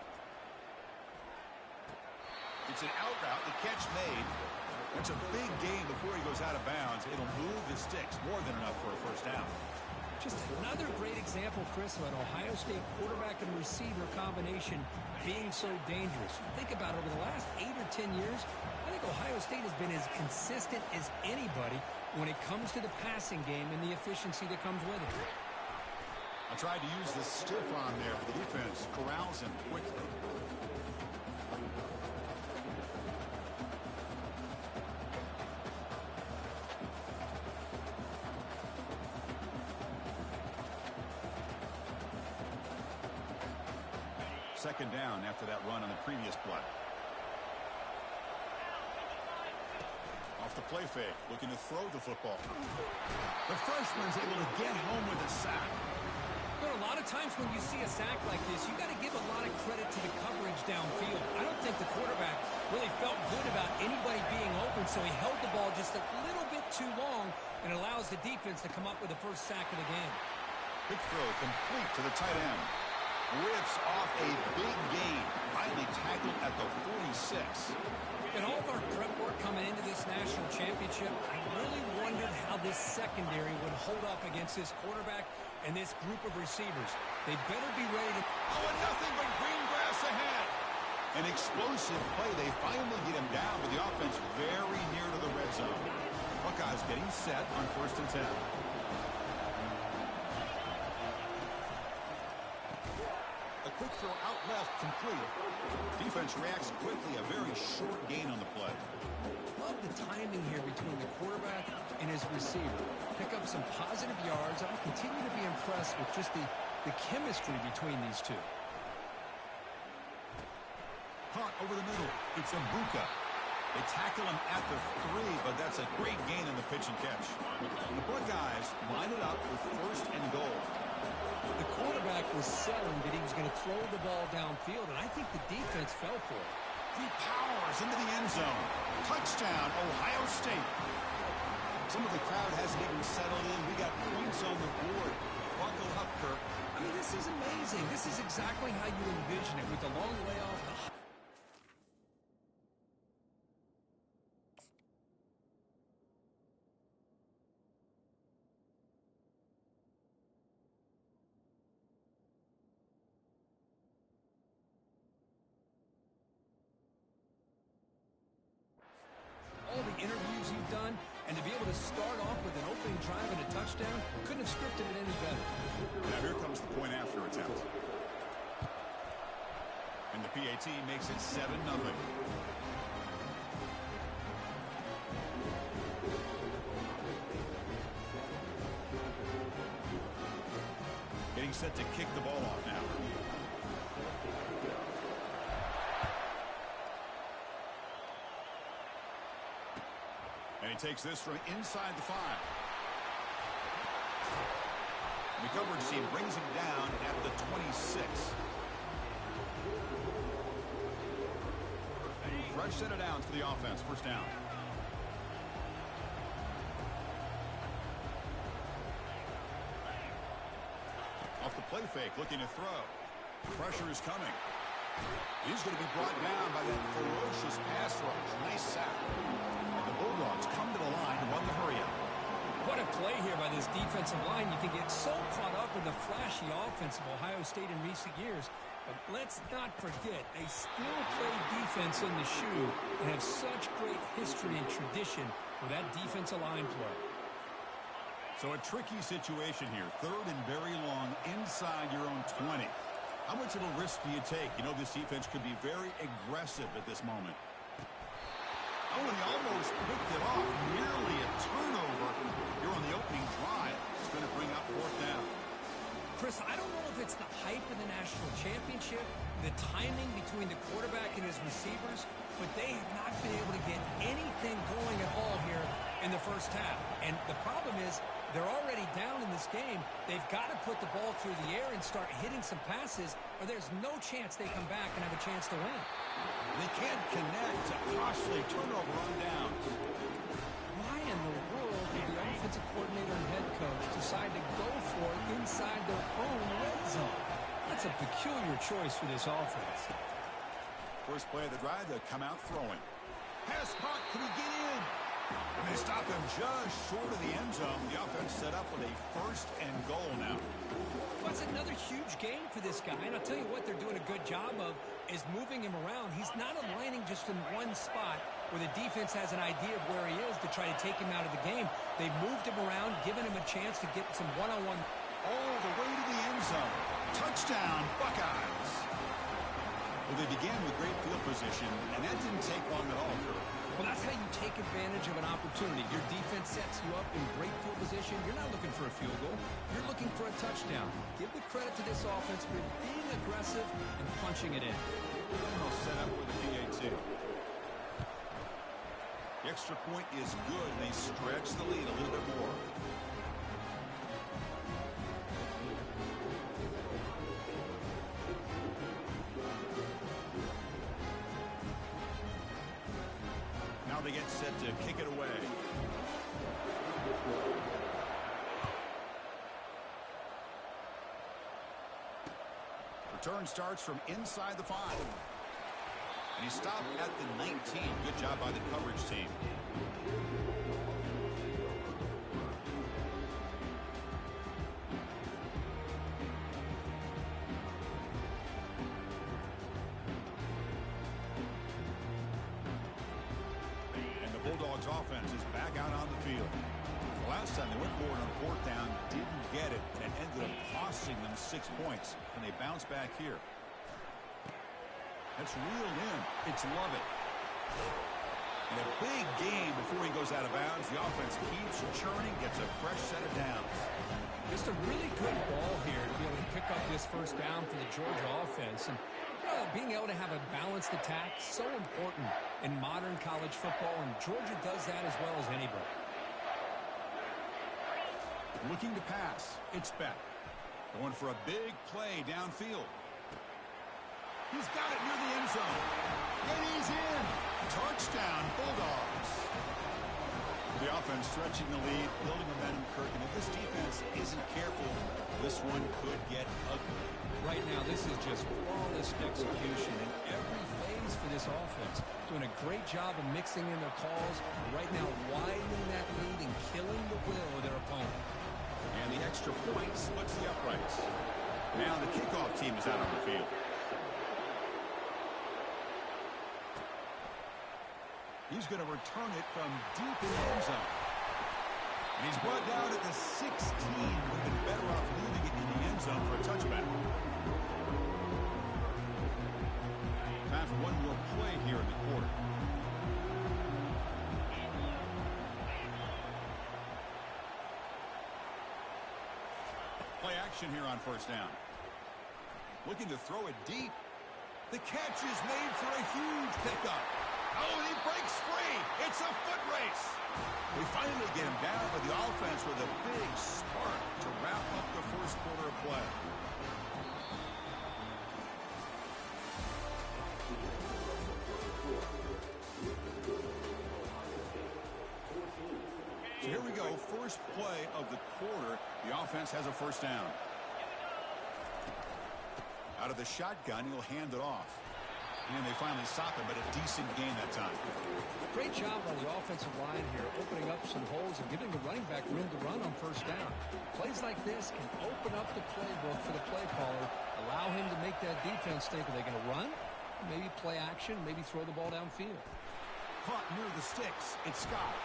It's an out route, the catch made. It's a big gain before he goes out of bounds. It'll move the sticks, more than enough for a first down. Just another great example, Chris, of an Ohio State quarterback and receiver combination being so dangerous. Think about it, over the last 8 or 10 years, I think Ohio State has been as consistent as anybody when it comes to the passing game and the efficiency that comes with it. I tried to use the stiff on there, but the defense corrals him quickly. Second down after that run on the previous play. Off the play fake, looking to throw the football. The freshman's able to get home with a sack. There are a lot of times when you see a sack like this, you got to give a lot of credit to the coverage downfield. I don't think the quarterback really felt good about anybody being open, so he held the ball just a little bit too long and allows the defense to come up with the first sack of the game. Big throw complete to the tight end. Rips off a big gain. Finally tackled at the 46. In all of our prep work coming into this national championship, I really wondered how this secondary would hold up against this quarterback and this group of receivers. They better be ready to... Oh, and nothing but green grass ahead. An explosive play. They finally get him down, but the offense very near to the red zone. Buckeyes getting set on 1st and 10. A quick throw out left, complete. Defense reacts quickly. A very short gain on the play. Love the timing here between the quarterback and his receiver. Pick up some positive yards. I continue to be impressed with just the chemistry between these two. Punt over the middle. It's Mbuka. They tackle him at the 3, but that's a great gain in the pitch and catch. The Buckeyes line it up with 1st and goal. The quarterback was selling that he was going to throw the ball downfield, and I think the defense fell for it. He powers into the end zone. Touchdown, Ohio State. Some of the crowd hasn't even settled in. We got points on the board. Buckle up, Kirk. I mean, this is amazing. This is exactly how you envision it with the long layoff. All the interviews you've done, and to be able to start off with an opening drive and a touchdown, couldn't have scripted it any better. Now here comes the point after attempt. And the PAT makes it 7-0. Getting set to kick the ball off now. And he takes this from inside the 5. The coverage team brings him down at the 26. Fresh set of downs for the offense. 1st down. Off the play fake, looking to throw. Pressure is coming. He's going to be brought down by that ferocious pass rush. Nice sack. And the Bulldogs come to the line to run the hurry-up. What a play here by this defensive line. You can get so caught up in the flashy offense of Ohio State in recent years. But let's not forget, they still play defense in the shoe and have such great history and tradition with that defensive line play. So a tricky situation here. 3rd and very long inside your own 20. How much of a risk do you take? You know, this defense could be very aggressive at this moment. Oh, and he almost picked it off. Nearly a turnover here on the opening drive. It's going to bring up 4th down. Chris, I don't know if it's the hype of the national championship, the timing between the quarterback and his receivers, but they have not been able to get anything going at all here in the first half. And the problem is they're already down in this game. They've got to put the ball through the air and start hitting some passes, or there's no chance they come back and have a chance to win. They can't connect. A costly turnover on downs. Why in the world did the offensive coordinator and head coach decide to go for it inside their own red zone? That's a peculiar choice for this offense. First play of the drive, they'll come out throwing. Pass caught. Can he get in? And they stop him just short of the end zone. The offense set up with a 1st and goal now. Well, it's another huge game for this guy. And I'll tell you what they're doing a good job of is moving him around. He's not aligning just in one spot where the defense has an idea of where he is to try to take him out of the game. They've moved him around, given him a chance to get some one-on-one. All the way to the end zone. Touchdown, Buckeyes. Well, they began with great field position, and that didn't take long at all, Kirk. Well, that's how you take advantage of an opportunity. Your defense sets you up in great field position. You're not looking for a field goal. You're looking for a touchdown. Give the credit to this offense for being aggressive and punching it in. They'll set up with the PAT. The extra point is good. They stretch the lead a little bit more. Now they get set to kick it away. Return starts from inside the 5. And he stopped at the 19. Good job by the coverage team. And the Bulldogs offense is back out on the field. The last time they went for it on 4th down, didn't get it, and it ended up costing them 6 points. And they bounce back here. That's reeled in. It's Lovett. And a big game before he goes out of bounds. The offense keeps churning, gets a fresh set of downs. Just a really good ball here to be able to pick up this first down for the Georgia offense. And being able to have a balanced attack, so important in modern college football, and Georgia does that as well as anybody. Looking to pass. It's Beck. Going for a big play downfield. He's got it near the end zone. And he's in. Touchdown, Bulldogs. The offense stretching the lead, building momentum, Kirk. And if this defense isn't careful, this one could get ugly. Right now, this is just flawless execution in every phase for this offense. Doing a great job of mixing in their calls. Right now, widening that lead and killing the will of their opponent. And the extra point splits the uprights. Now the kickoff team is out on the field. He's going to return it from deep in the end zone. And he's brought down at the 16. Would have been better off leaving it in the end zone for a touchback. Time for one more play here in the quarter. Play action here on 1st down. Looking to throw it deep. The catch is made for a huge pickup. Oh, and he breaks free. It's a foot race. They finally get him down, but the offense with a big spark to wrap up the first quarter of play. So here we go. First play of the quarter. The offense has a 1st down. Out of the shotgun, he'll hand it off. And they finally stop him, but a decent gain that time. Great job on the offensive line here, opening up some holes and giving the running back room to run on 1st down. Plays like this can open up the playbook for the play caller, allow him to make that defense think, are they going to run? Maybe play action, maybe throw the ball downfield. Caught near the sticks. It's Scott.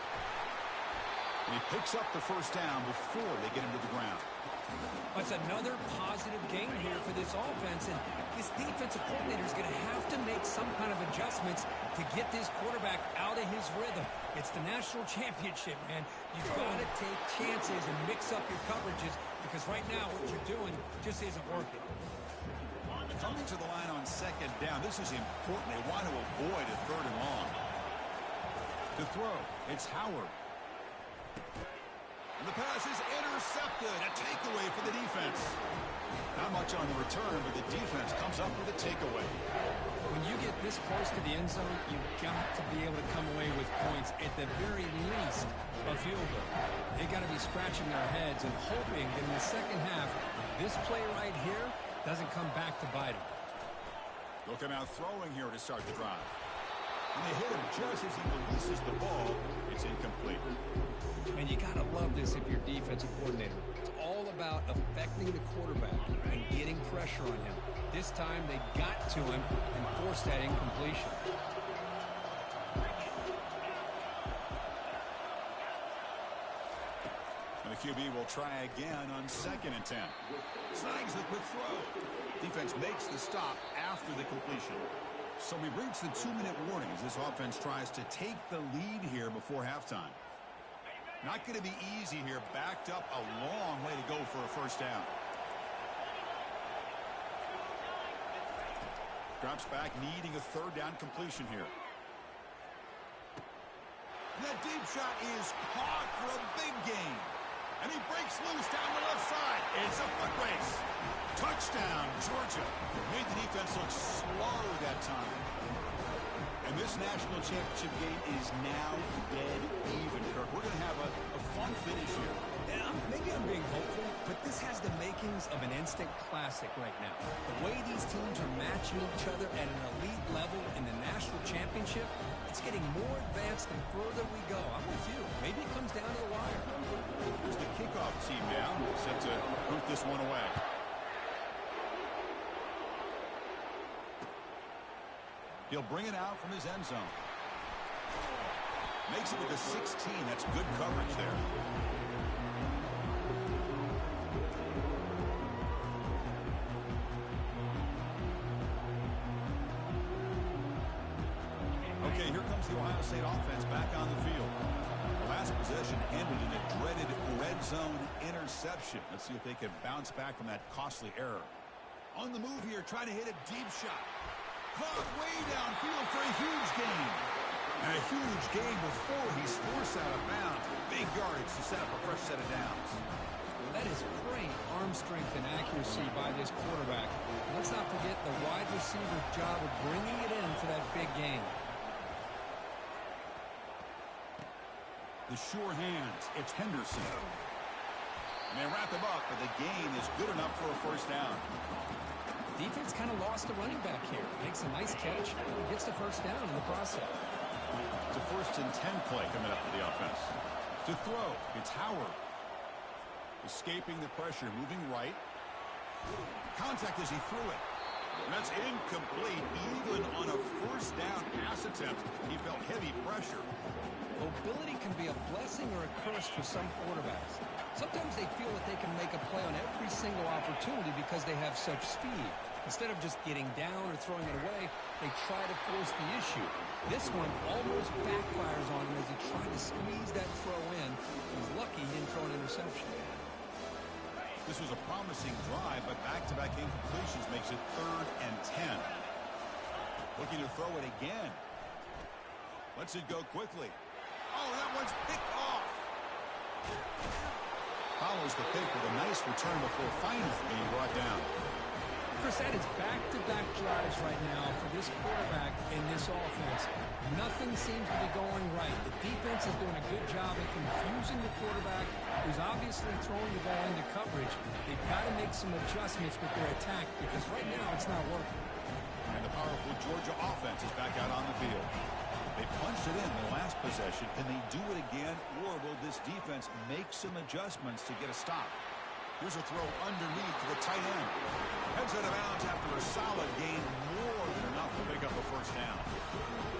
And he picks up the 1st down before they get him to the ground. It's another positive game here for this offense, and this defensive coordinator is going to have to make some kind of adjustments to get this quarterback out of his rhythm. It's the national championship, man. You've got to take chances and mix up your coverages, because right now what you're doing just isn't working. Coming to the line on 2nd down, this is important. They want to avoid a 3rd and long. To throw, it's Howard. And the pass is intercepted. A takeaway for the defense. Not much on the return, but the defense comes up with a takeaway. When you get this close to the end zone, you've got to be able to come away with points, at the very least a field goal. They got to be scratching their heads and hoping that in the second half, this play right here doesn't come back to bite them. They'll come out throwing here to start the drive. And they hit him just as he releases the ball. It's incomplete. And you got to love this if you're defensive coordinator. It's all about affecting the quarterback and getting pressure on him. This time they got to him and forced that incompletion. And the QB will try again on 2nd and 10. Snags the quick throw. Defense makes the stop after the completion. So we've reached the 2-minute warning as this offense tries to take the lead here before halftime. Not going to be easy here. Backed up a long way to go for a 1st down. Drops back, needing a 3rd down completion here. And that deep shot is caught for a big gain. And he breaks loose down the left side. It's a foot race. Touchdown, Georgia. Made the defense look slow that time. And this national championship game is now dead even, Kirk. We're going to have a fun finish here. Yeah, maybe I'm being hopeful. But this has the makings of an instant classic right now. The way these teams are matching each other at an elite level in the national championship, it's getting more advanced the further we go. I'm with you. Maybe it comes down to the wire. Here's the kickoff team now, set to root this one away. He'll bring it out from his end zone. Makes it with a 16. That's good coverage there. Okay, here comes the Ohio State offense back on the field. The last possession ended in a dreaded red zone interception. Let's see if they can bounce back from that costly error. On the move here, trying to hit a deep shot. Caught way downfield for a huge gain. And a huge gain before he's forced out of bounds. Big yardage to set up a fresh set of downs. Well, that is great arm strength and accuracy by this quarterback. Let's not forget the wide receiver's job of bringing it in for that big gain. The sure hands. It's Henderson. And they wrap him up, but the gain is good enough for a first down. Defense kind of lost a running back here. Makes a nice catch. Gets the first down in the process. It's a 1st and 10 play coming up for the offense. To throw, it's Howard. Escaping the pressure, moving right. Contact as he threw it. And that's incomplete. Even on a first down pass attempt, he felt heavy pressure. Mobility can be a blessing or a curse for some quarterbacks. Sometimes they feel that they can make a play on every single opportunity because they have such speed. Instead of just getting down or throwing it away, they try to force the issue. This one almost backfires on him as he tried to squeeze that throw in. He's lucky he didn't throw an interception. This was a promising drive, but back-to-back incompletions makes it 3rd and 10. Looking to throw it again. Lets it go quickly. Oh, that one's picked off. Follows the pick with a nice return before finally being brought down. Chris, that is back-to-back drives right now for this quarterback in this offense. Nothing seems to be going right. The defense is doing a good job of confusing the quarterback, who's obviously throwing the ball into coverage. They've got to make some adjustments with their attack because right now it's not working. And the powerful Georgia offense is back out on the field. They punched it in the last possession. Can they do it again, or will this defense make some adjustments to get a stop? Here's a throw underneath to the tight end. Heads out of bounds after a solid gain, more than enough to pick up a first down.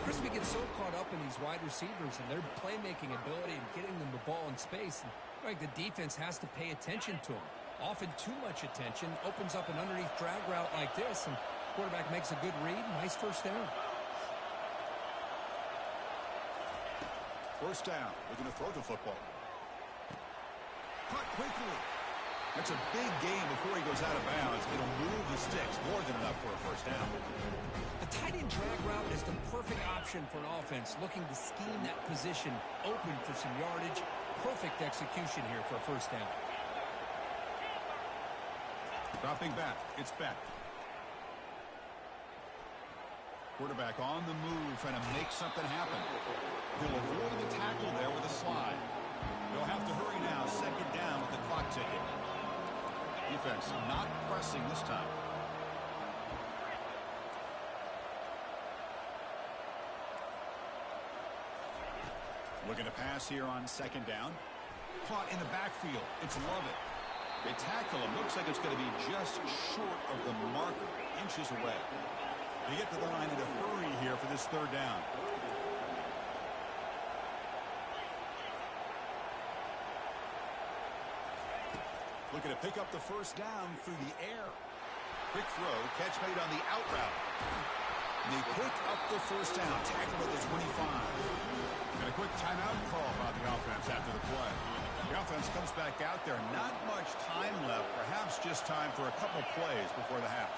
Chris, we get so caught up in these wide receivers and their playmaking ability and getting them the ball in space. And, like, the defense has to pay attention to them. Often too much attention opens up an underneath drag route like this, and quarterback makes a good read. Nice first down. First down. Looking to throw the football. Caught quickly. That's a big gain before he goes out of bounds. It'll move the sticks more than enough for a first down. The tight end drag route is the perfect option for an offense looking to scheme that position open for some yardage. Perfect execution here for a first down. Dropping back. It's back. Quarterback on the move, trying to make something happen. He'll avoid the tackle there with a slide. They'll have to hurry now. Second down with the clock ticking. Defense not pressing this time. Looking to pass here on second down. Caught in the backfield. It's Lovett. They tackle him. Looks like it's going to be just short of the marker. Inches away. They get to the line in a hurry here for this third down. Looking to pick up the first down through the air. Quick throw. Catch made on the out route. And they pick up the first down. Tackle at the 25. And a quick timeout call by the offense after the play. The offense comes back out there. Not much time left. Perhaps just time for a couple plays before the half.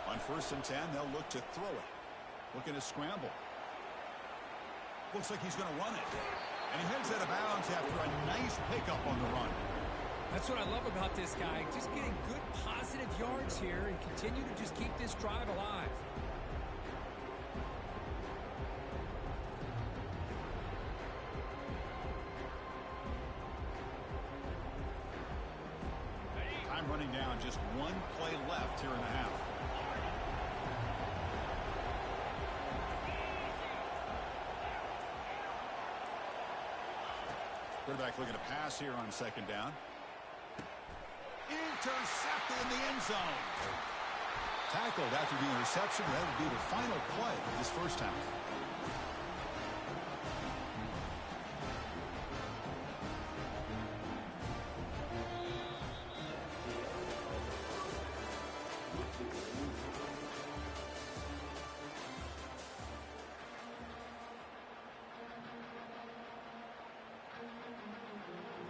On 1st and 10, they'll look to throw it. Looking to scramble. Looks like he's going to run it. And he heads out of bounds after a nice pickup on the run. That's what I love about this guy. Just getting good positive yards here and continue to just keep this drive alive. just one play left here in the half. Quarterback looking to pass here on second down. Intercepted in the end zone. Tackled after the interception. That would be the final play of this first half.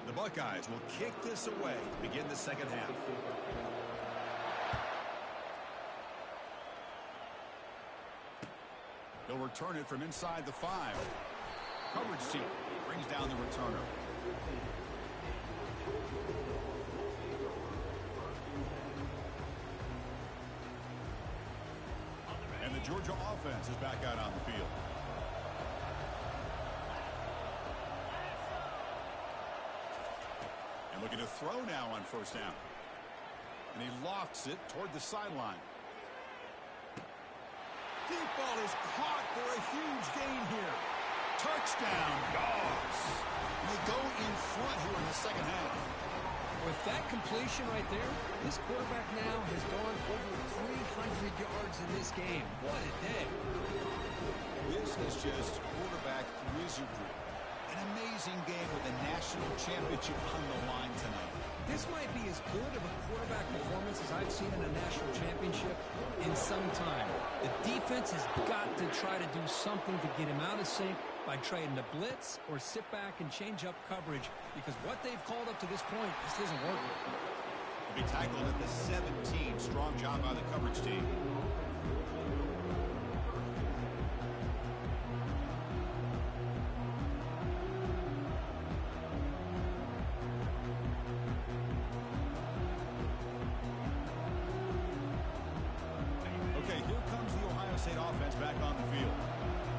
The Buckeyes will kick this away to begin the second half. He'll return it from inside the 5. Coverage team brings down the returner. And the Georgia offense is back out on the field. And looking to throw now on first down. And he lofts it toward the sideline. Deep ball is caught for a huge gain here. Touchdown, Dogs. And they go in front here in the second half. With that completion right there, this quarterback now has gone over 300 yards in this game. What a day. This is just quarterback wizardry. An amazing game with a national championship on the line tonight. This might be as good of a quarterback performance as I've seen in a national championship in some time. The defense has got to try to do something to get him out of sync by trying to blitz or sit back and change up coverage, because what they've called up to this point just isn't working. He'll be tackled at the 17. Strong job by the coverage team. State offense back on the field.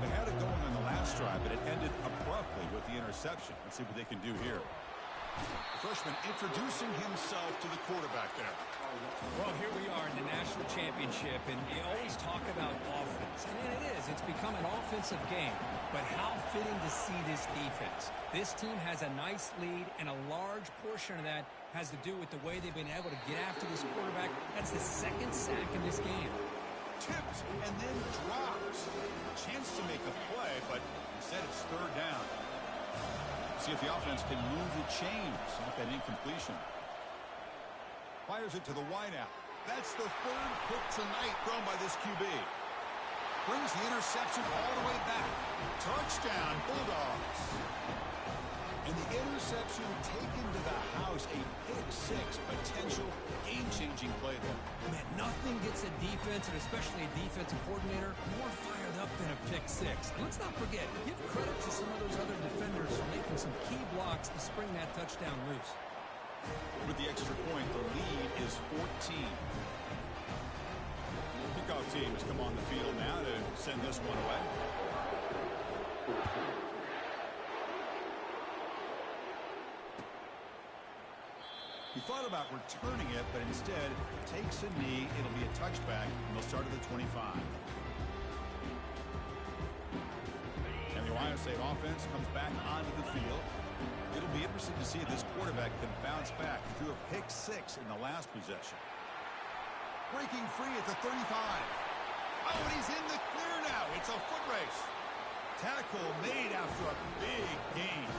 They had it going on the last drive, but it ended abruptly with the interception. Let's see what they can do here. The freshman introducing himself to the quarterback there. Well, here we are in the national championship, and you always talk about offense. And it is. It's become an offensive game. But how fitting to see this defense. This team has a nice lead, and a large portion of that has to do with the way they've been able to get after this quarterback. That's the second sack in this game. Tipped and then drops. Chance to make a play, but instead it's third down. See if the offense can move the chains off that incompletion. Fires it to the wideout. That's the third pick tonight thrown by this QB. Brings the interception all the way back. Touchdown, Bulldogs. And the interception taken to the house, a pick-6 potential game-changing play there. Man, nothing gets a defense, and especially a defensive coordinator, more fired up than a pick-6. And let's not forget, give credit to some of those other defenders for making some key blocks to spring that touchdown loose. With the extra point, the lead is 14. Kickoff team has come on the field now to send this one away. He thought about returning it, but instead takes a knee. It'll be a touchback, and they'll start at the 25. And the Ohio State offense comes back onto the field. It'll be interesting to see if this quarterback can bounce back. He threw a pick-6 in the last possession. Breaking free at the 35. Oh, and he's in the clear now. It's a foot race. Tackle made after a big gain.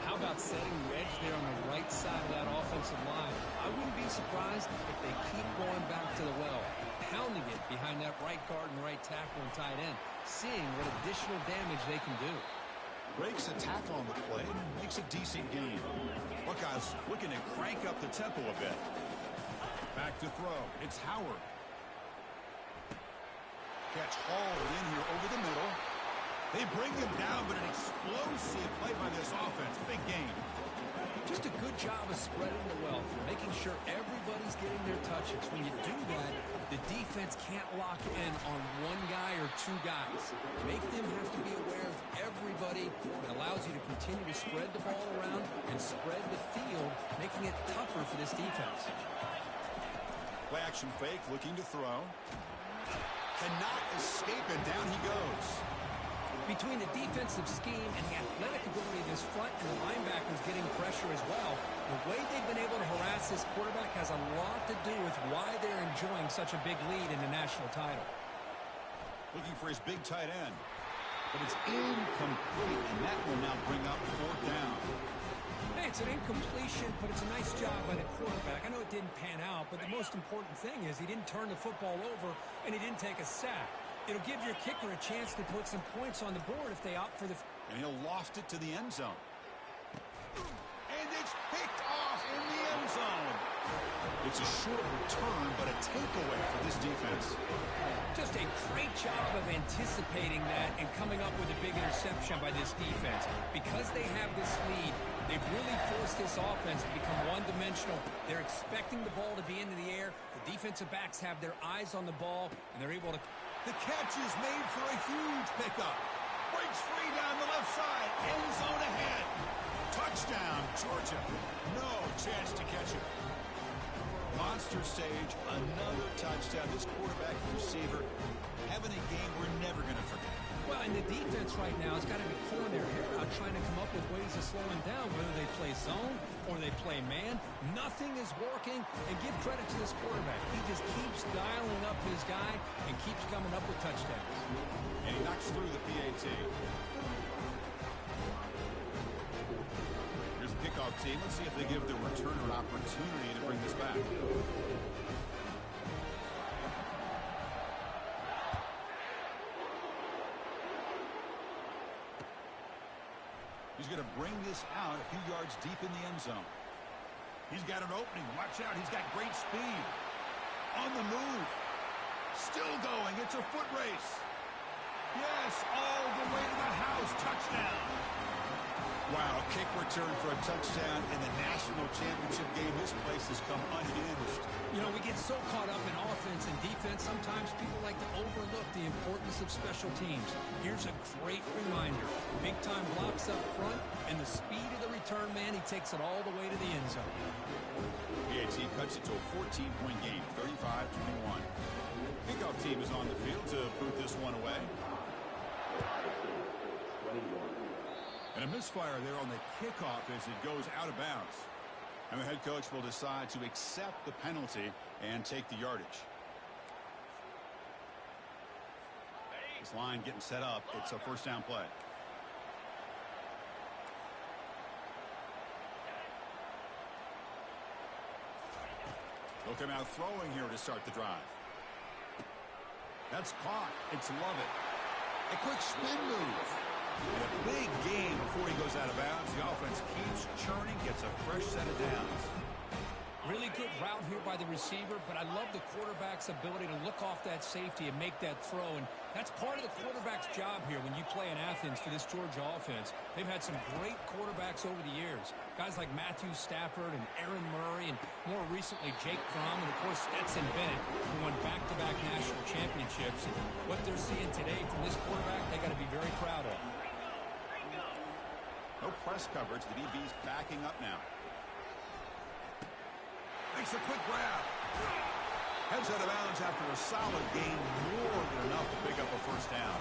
How about setting the edge there on the right side of that offensive line? I wouldn't be surprised if they keep going back to the well, pounding it behind that right guard and right tackle and tight end, seeing what additional damage they can do. Breaks a tackle on the play, makes a decent gain. Buckeyes looking to crank up the tempo a bit. Back to throw. It's Howard. Catch hauled in here over the middle. They bring him down, but an explosive play by this offense. Big game. Just a good job of spreading the wealth, making sure everybody's getting their touches. When you do that, the defense can't lock in on one guy or two guys. Make them have to be aware of everybody. It allows you to continue to spread the ball around and spread the field, making it tougher for this defense. Play action fake, looking to throw. Cannot escape it. Down he goes. Between the defensive scheme and the athletic ability of this front and the linebackers getting pressure as well, the way they've been able to harass this quarterback has a lot to do with why they're enjoying such a big lead in the national title. Looking for his big tight end. But it's incomplete, and that will now bring up 4th down. Hey, it's an incompletion, but it's a nice job by the quarterback. I know it didn't pan out, but the most important thing is he didn't turn the football over, and he didn't take a sack. It'll give your kicker a chance to put some points on the board if they opt for the... And he'll loft it to the end zone. And it's picked off in the end zone. It's a short return, but a takeaway for this defense. Just a great job of anticipating that and coming up with a big interception by this defense. Because they have this lead, they've really forced this offense to become one-dimensional. They're expecting the ball to be into the air. The defensive backs have their eyes on the ball, and they're able to... The catch is made for a huge pickup. Breaks free down the left side. End zone ahead. Touchdown, Georgia. No chance to catch it. Monster stage, another touchdown. This quarterback and receiver having a game we're never going to forget. Well, and the defense right now has got to be pulling their hair out, trying to come up with ways to slow him down, whether they play zone or they play man. Nothing is working, and give credit to this quarterback. He just keeps dialing up his guy and keeps coming up with touchdowns. And he knocks through the PAT. Here's the kickoff team. Let's see if they give the returner an opportunity to bring this back. He's going to bring this out a few yards deep in the end zone. He's got an opening. Watch out. He's got great speed. On the move. Still going. It's a foot race. Yes, all the way to the house. Touchdown. Wow, kick return for a touchdown in the national championship game. This place has come unhinged. You know, we get so caught up in offense and defense, sometimes people like to overlook the importance of special teams. Here's a great reminder. Big-time blocks up front, and the speed of the return man, he takes it all the way to the end zone. PAT cuts it to a 14-point game, 35-21. Kickoff team is on the field to put this one away. And a misfire there on the kickoff as it goes out of bounds. And the head coach will decide to accept the penalty and take the yardage. This line getting set up. It's a 1st down play. They'll come out throwing here to start the drive. That's caught. It's Lovett. A quick spin move. And a big gain before he goes out of bounds. The offense keeps churning, gets a fresh set of downs. Really good route here by the receiver, but I love the quarterback's ability to look off that safety and make that throw. And that's part of the quarterback's job here when you play in Athens for this Georgia offense. They've had some great quarterbacks over the years. Guys like Matthew Stafford and Aaron Murray, and more recently Jake Fromm, and of course Stetson Bennett, who won back-to-back national championships. And what they're seeing today from this quarterback, they got to be very proud of. No press coverage. The DB's backing up now. Makes a quick grab. Heads out of bounds after a solid gain, more than enough to pick up a 1st down.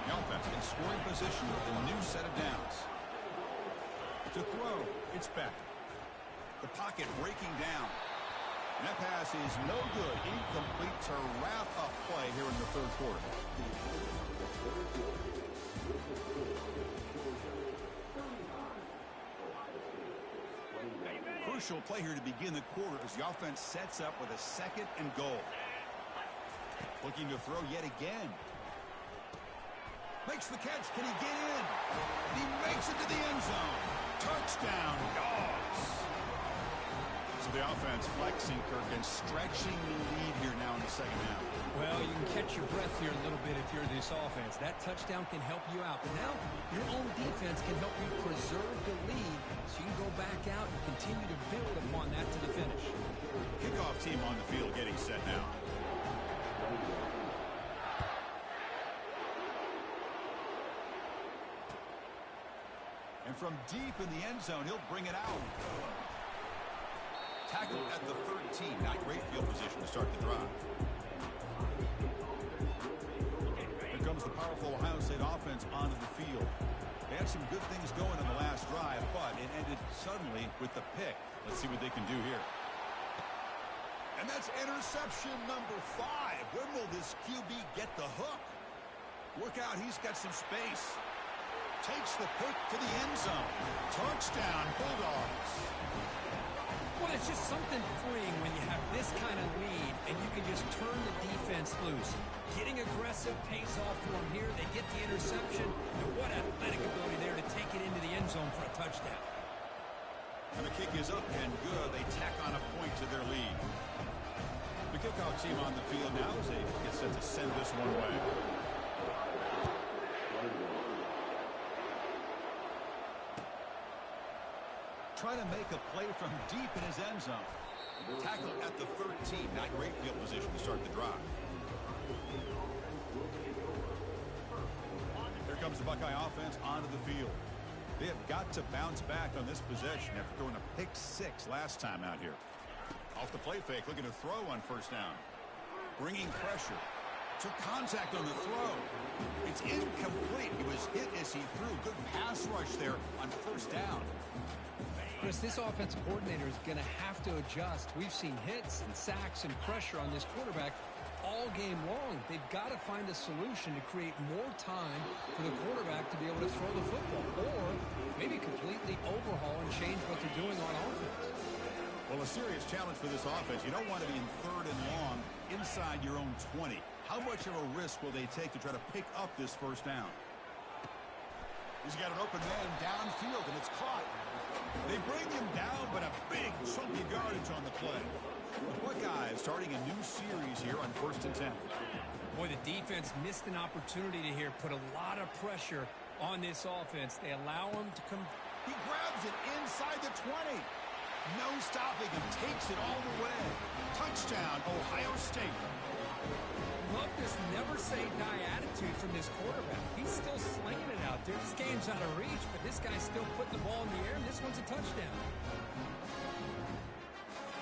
The offense in scoring position with a new set of downs. To throw, it's Beck. The pocket breaking down. And that pass is no good. Incomplete to wrap up play here in the 3rd quarter. Crucial play here to begin the quarter as the offense sets up with a 2nd and goal. Looking to throw yet again. Makes the catch. Can he get in? He makes it to the end zone. Touchdown, Dogs. So the offense flexing, Kirk, and stretching the lead here now in the 2nd half. Well, you can catch your breath here a little bit if you're this offense. That touchdown can help you out. But now your own defense can help you preserve the lead so you can go back out and continue to build upon that to the finish. Kickoff team on the field getting set now. And from deep in the end zone, he'll bring it out. Tackle at the 13. Not great field position to start the drive. Here comes the powerful Ohio State offense onto the field. They had some good things going in the last drive, but it ended suddenly with the pick. Let's see what they can do here. And that's interception number 5. When will this QB get the hook? Work out, he's got some space. Takes the pick to the end zone. Touchdown, Bulldogs. Well, it's just something freeing when you have this kind of lead and you can just turn the defense loose. Getting aggressive pays off for them here. They get the interception. And what athletic ability there to take it into the end zone for a touchdown. And the kick is up and good. They tack on a point to their lead. The kickoff team on the field now as they get set to send this one away. Trying to make a play from deep in his end zone. Tackle at the 13. Not great field position to start the drive. Here comes the Buckeye offense onto the field. They have got to bounce back on this possession after throwing a pick 6 last time out here. Off the play fake, looking to throw on first down. Bringing pressure. Took contact on the throw. It's incomplete. He was hit as he threw. Good pass rush there on first down. Chris, this offensive coordinator is going to have to adjust. We've seen hits and sacks and pressure on this quarterback all game long. They've got to find a solution to create more time for the quarterback to be able to throw the football, or maybe completely overhaul and change what they're doing on offense. Well, a serious challenge for this offense. You don't want to be in 3rd and long inside your own 20. How much of a risk will they take to try to pick up this first down? He's got an open man downfield, and it's caught. They bring him down, but a big chunky yardage on the play. The Buckeyes starting a new series here on 1st and 10. Boy, the defense missed an opportunity to here put a lot of pressure on this offense. They allow him to come. He grabs it inside the 20. No stopping him. Takes it all the way. Touchdown, Ohio State. Love this never-say-die attitude from this quarterback. He's still slinging it out there. This game's out of reach, but this guy's still putting the ball in the air, and this one's a touchdown.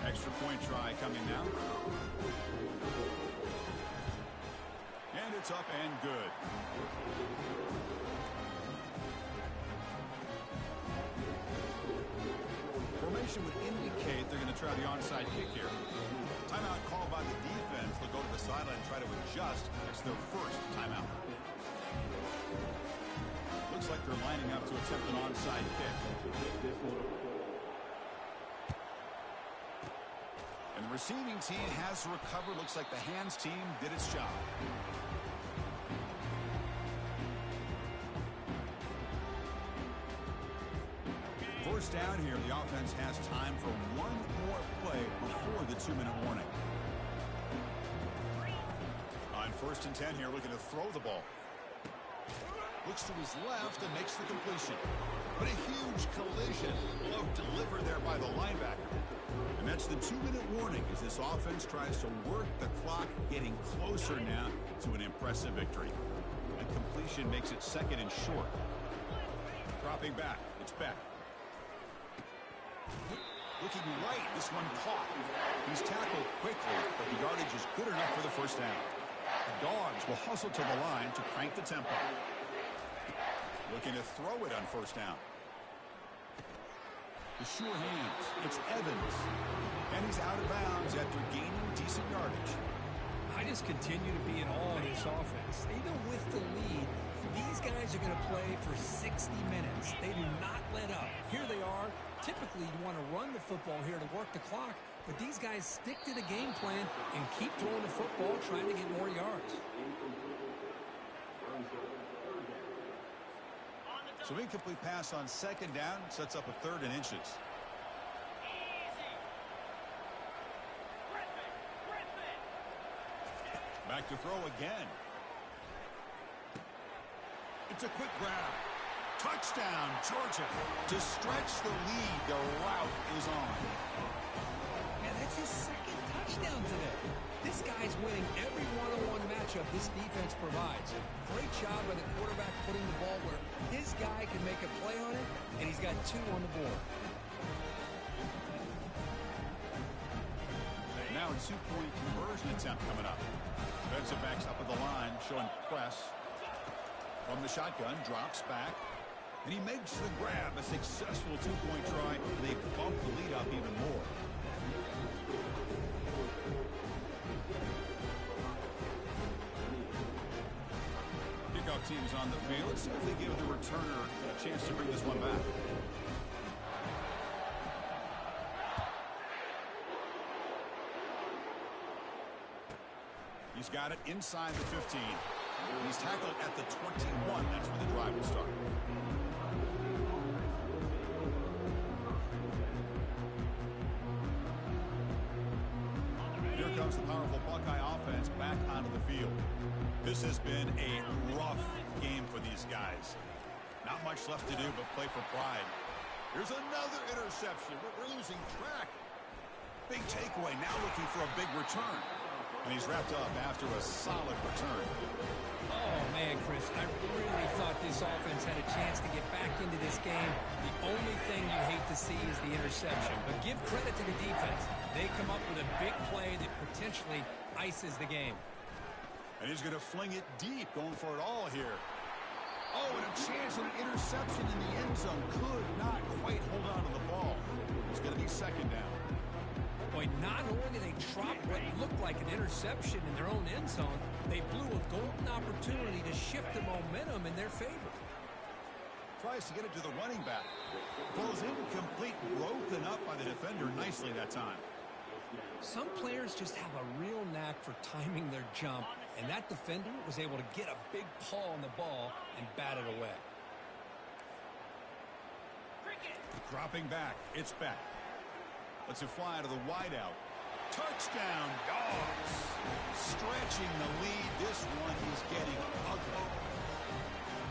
Extra point try coming now. And it's up and good. Formation would indicate they're going to try the onside kick here. Timeout called by the defense. They'll go to the sideline and try to adjust. It's their first timeout. Looks like they're lining up to attempt an onside kick. And the receiving team has recovered. Looks like the hands team did its job. First down here, the offense has time for one more play before the 2-minute warning. On 1st and 10 here, looking to throw the ball. Looks to his left and makes the completion. But a huge collision. Blow delivered there by the linebacker. And that's the 2-minute warning as this offense tries to work the clock, getting closer now to an impressive victory. And completion makes it 2nd and short. Dropping back, it's Beck. Looking right, this one caught. He's tackled quickly, but the yardage is good enough for the first down. The Dogs will hustle to the line to crank the tempo. Looking to throw it on first down. The sure hands. It's Evans. And he's out of bounds after gaining decent yardage. I just continue to be in awe of this offense. Even with the lead, these guys are going to play for 60 minutes. They do not let up. Here they are. Typically, you want to run the football here to work the clock, but these guys stick to the game plan and keep throwing the football, trying to get more yards. So incomplete pass on 2nd down sets up a 3rd and inches. Back to throw again. It's a quick grab. Touchdown, Georgia. To stretch the lead, the route is on. Man, that's his 2nd touchdown today. This guy's winning every one-on-one matchup this defense provides. Great job by the quarterback putting the ball where his guy can make a play on it, and he's got 2 on the board. now a two-point conversion attempt coming up. Defensive backs up at the line, showing press. From the shotgun, drops back. And he makes the grab, a successful two-point try. And they bump the lead up even more. Kickoff team is on the field. Let's see if they give the returner a chance to bring this one back. He's got it inside the 15. And he's tackled at the 21. That's where the drive will start. Here comes the powerful Buckeye offense back onto the field. This has been a rough game for these guys. Not much left to do but play for pride. Here's another interception. We're losing track. Big takeaway. Now looking for a big return. And he's wrapped up after a solid return. Oh, man, Chris, I really thought this offense had a chance to get back into this game. The only thing you hate to see is the interception. But give credit to the defense. They come up with a big play that potentially ices the game. And he's going to fling it deep, going for it all here. Oh, and a chance at an interception in the end zone. Could not quite hold on to the ball. It's going to be second down. Boy, not only did they drop what looked like an interception in their own end zone, they blew a golden opportunity to shift the momentum in their favor. Tries to get it to the running back. Ball's incomplete, broken up by the defender nicely that time. Some players just have a real knack for timing their jump, and that defender was able to get a big paw on the ball and bat it away. Dropping back, it's back. Lets it fly to the wideout. Touchdown, Dogs. Stretching the lead. This one is getting ugly.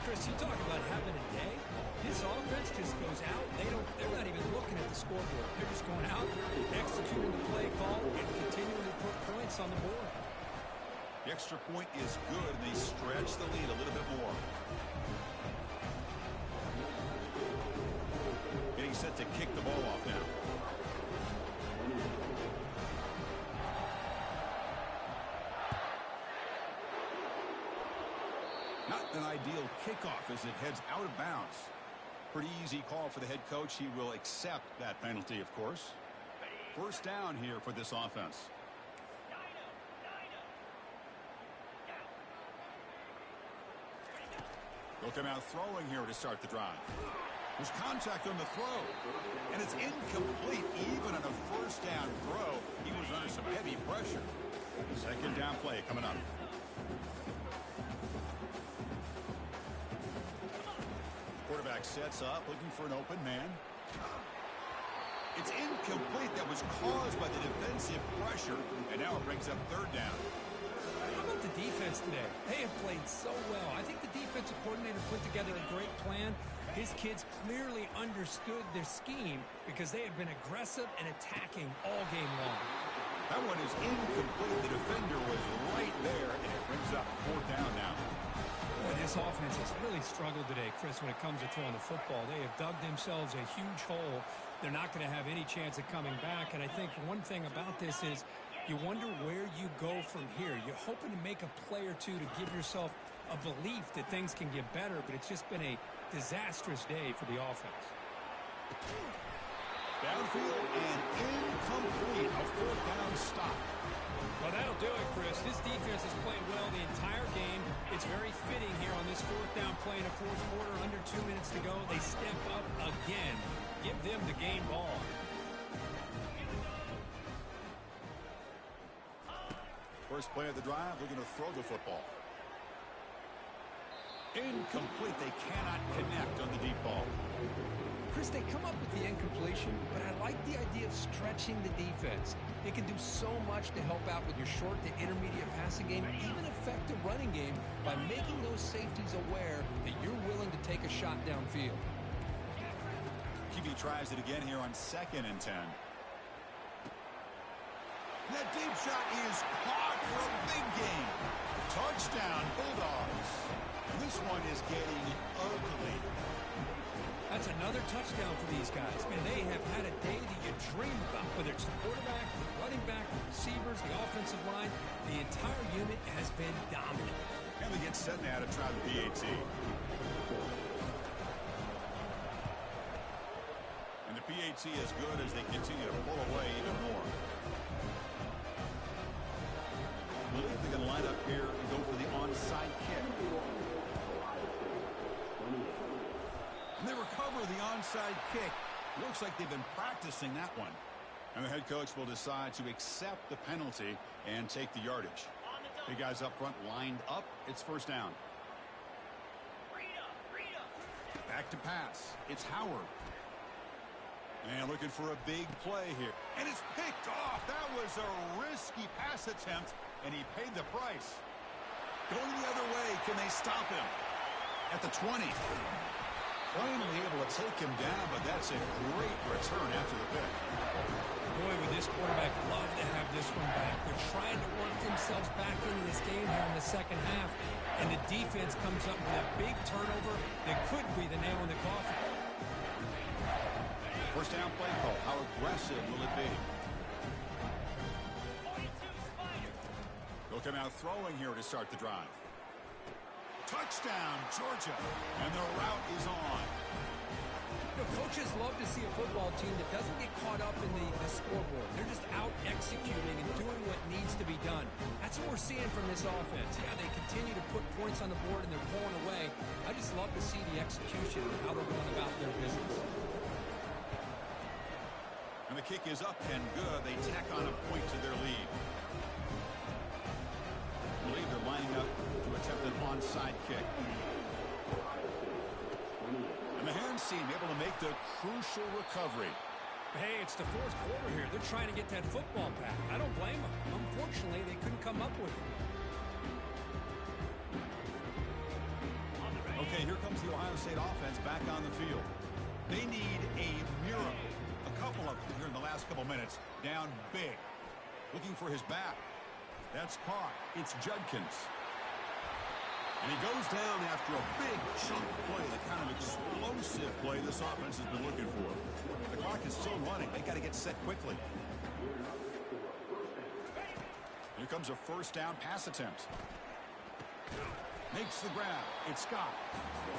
Chris, you talk about having a day. This offense just goes out. They're not even looking at the scoreboard. They're just going out, executing the play call, and continuing to put points on the board. The extra point is good, and they stretch the lead a little bit more. Getting set to kick the ball off now. Not an ideal kickoff as it heads out of bounds. Pretty easy call for the head coach. He will accept that penalty, of course. First down here for this offense. They'll come out throwing here to start the drive. There's contact on the throw, and it's incomplete. Even on a first down throw, he was under some heavy pressure. Second down play coming up. Quarterback sets up, looking for an open man. It's incomplete. That was caused by the defensive pressure, and now it brings up third down. How about the defense today? They have played so well. I think the defensive coordinator put together a great plan. His kids clearly understood their scheme because they have been aggressive and attacking all game long. That one is incomplete. The defender was right there, and it brings up fourth down now. Boy, this offense has really struggled today, Chris, when it comes to throwing the football. They have dug themselves a huge hole. They're not going to have any chance of coming back, and I think one thing about this is you wonder where you go from here. You're hoping to make a play or two to give yourself a belief that things can get better, but it's just been a disastrous day for the offense. Downfield and incomplete. A fourth down stop. Well, that'll do it, Chris. This defense has played well the entire game. It's very fitting here on this fourth down play in the fourth quarter. Under 2 minutes to go. They step up again. Give them the game ball. First play of the drive, looking to throw the football. Incomplete. They cannot connect on the deep ball. Chris, they come up with the incompletion, but I like the idea of stretching the defense. It can do so much to help out with your short to intermediate passing game, even affect the running game by making those safeties aware that you're willing to take a shot downfield. QB tries it again here on 2nd and 10. That deep shot is caught for a big game. Touchdown, Bulldogs. This one is getting ugly. That's another touchdown for these guys. Man, they have had a day that you dream about, whether it's the quarterback, the running back, the receivers, the offensive line. The entire unit has been dominant. And they get set now to try the PAT. And the PAT is good as they continue to pull away even more. I believe they're going to line up here and go for the onside kick. And they recover the onside kick. Looks like they've been practicing that one. And the head coach will decide to accept the penalty and take the yardage. Big guys up front lined up. It's first down. Back to pass. It's Howard. And looking for a big play here. And it's picked off. That was a risky pass attempt, and he paid the price. Going the other way. Can they stop him? At the 20. Finally able to take him down, but that's a great return after the pick. Boy, would this quarterback love to have this one back. They're trying to work themselves back into this game here in the second half, and the defense comes up with a big turnover that could be the nail in the coffin. First down play call. How aggressive will it be? They'll come out throwing here to start the drive. Touchdown, Georgia. And the route is on. You know, coaches love to see a football team that doesn't get caught up in the scoreboard. They're just out executing and doing what needs to be done. That's what we're seeing from this offense. Yeah, they continue to put points on the board and they're pulling away. I just love to see the execution and how they're going about their business. And the kick is up and good. They tack on a point to their lead. I believe they're lining up to attempt an onside kick. And the hands team able to make the crucial recovery. Hey, it's the fourth quarter here. They're trying to get that football back. I don't blame them. Unfortunately, they couldn't come up with it. Okay, here comes the Ohio State offense back on the field. They need a miracle. A couple of them here in the last couple minutes. Down big. Looking for his back. That's caught. It's Judkins. And he goes down after a big chunk play, the kind of explosive play this offense has been looking for. The clock is still running. They got to get set quickly. Here comes a first down pass attempt. Makes the grab. It's Scott.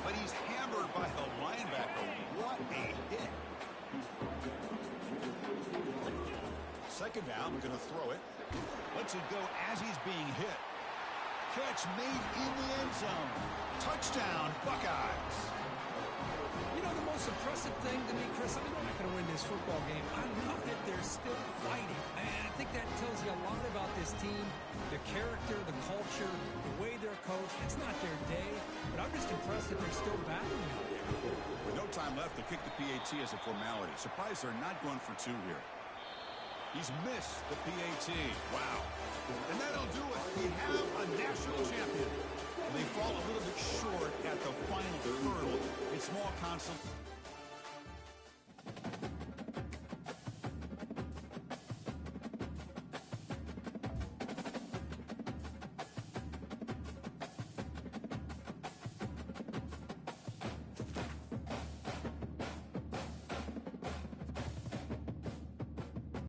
But he's hammered by the linebacker. What a hit. Second down, we're going to throw it. Lets it go as he's being hit. Catch made in the end zone. Touchdown, Buckeyes. You know, the most impressive thing to me, Chris, I mean, they're not going to win this football game. I love that they're still fighting. And I think that tells you a lot about this team, the character, the culture, the way they're coached. It's not their day, but I'm just impressed that they're still battling out there. With no time left, to kick the PAT as a formality. Surprised they're not going for two here. He's missed the PAT. Wow. And that'll do it. We have a national champion. They fall a little bit short at the final hurdle. It's small console.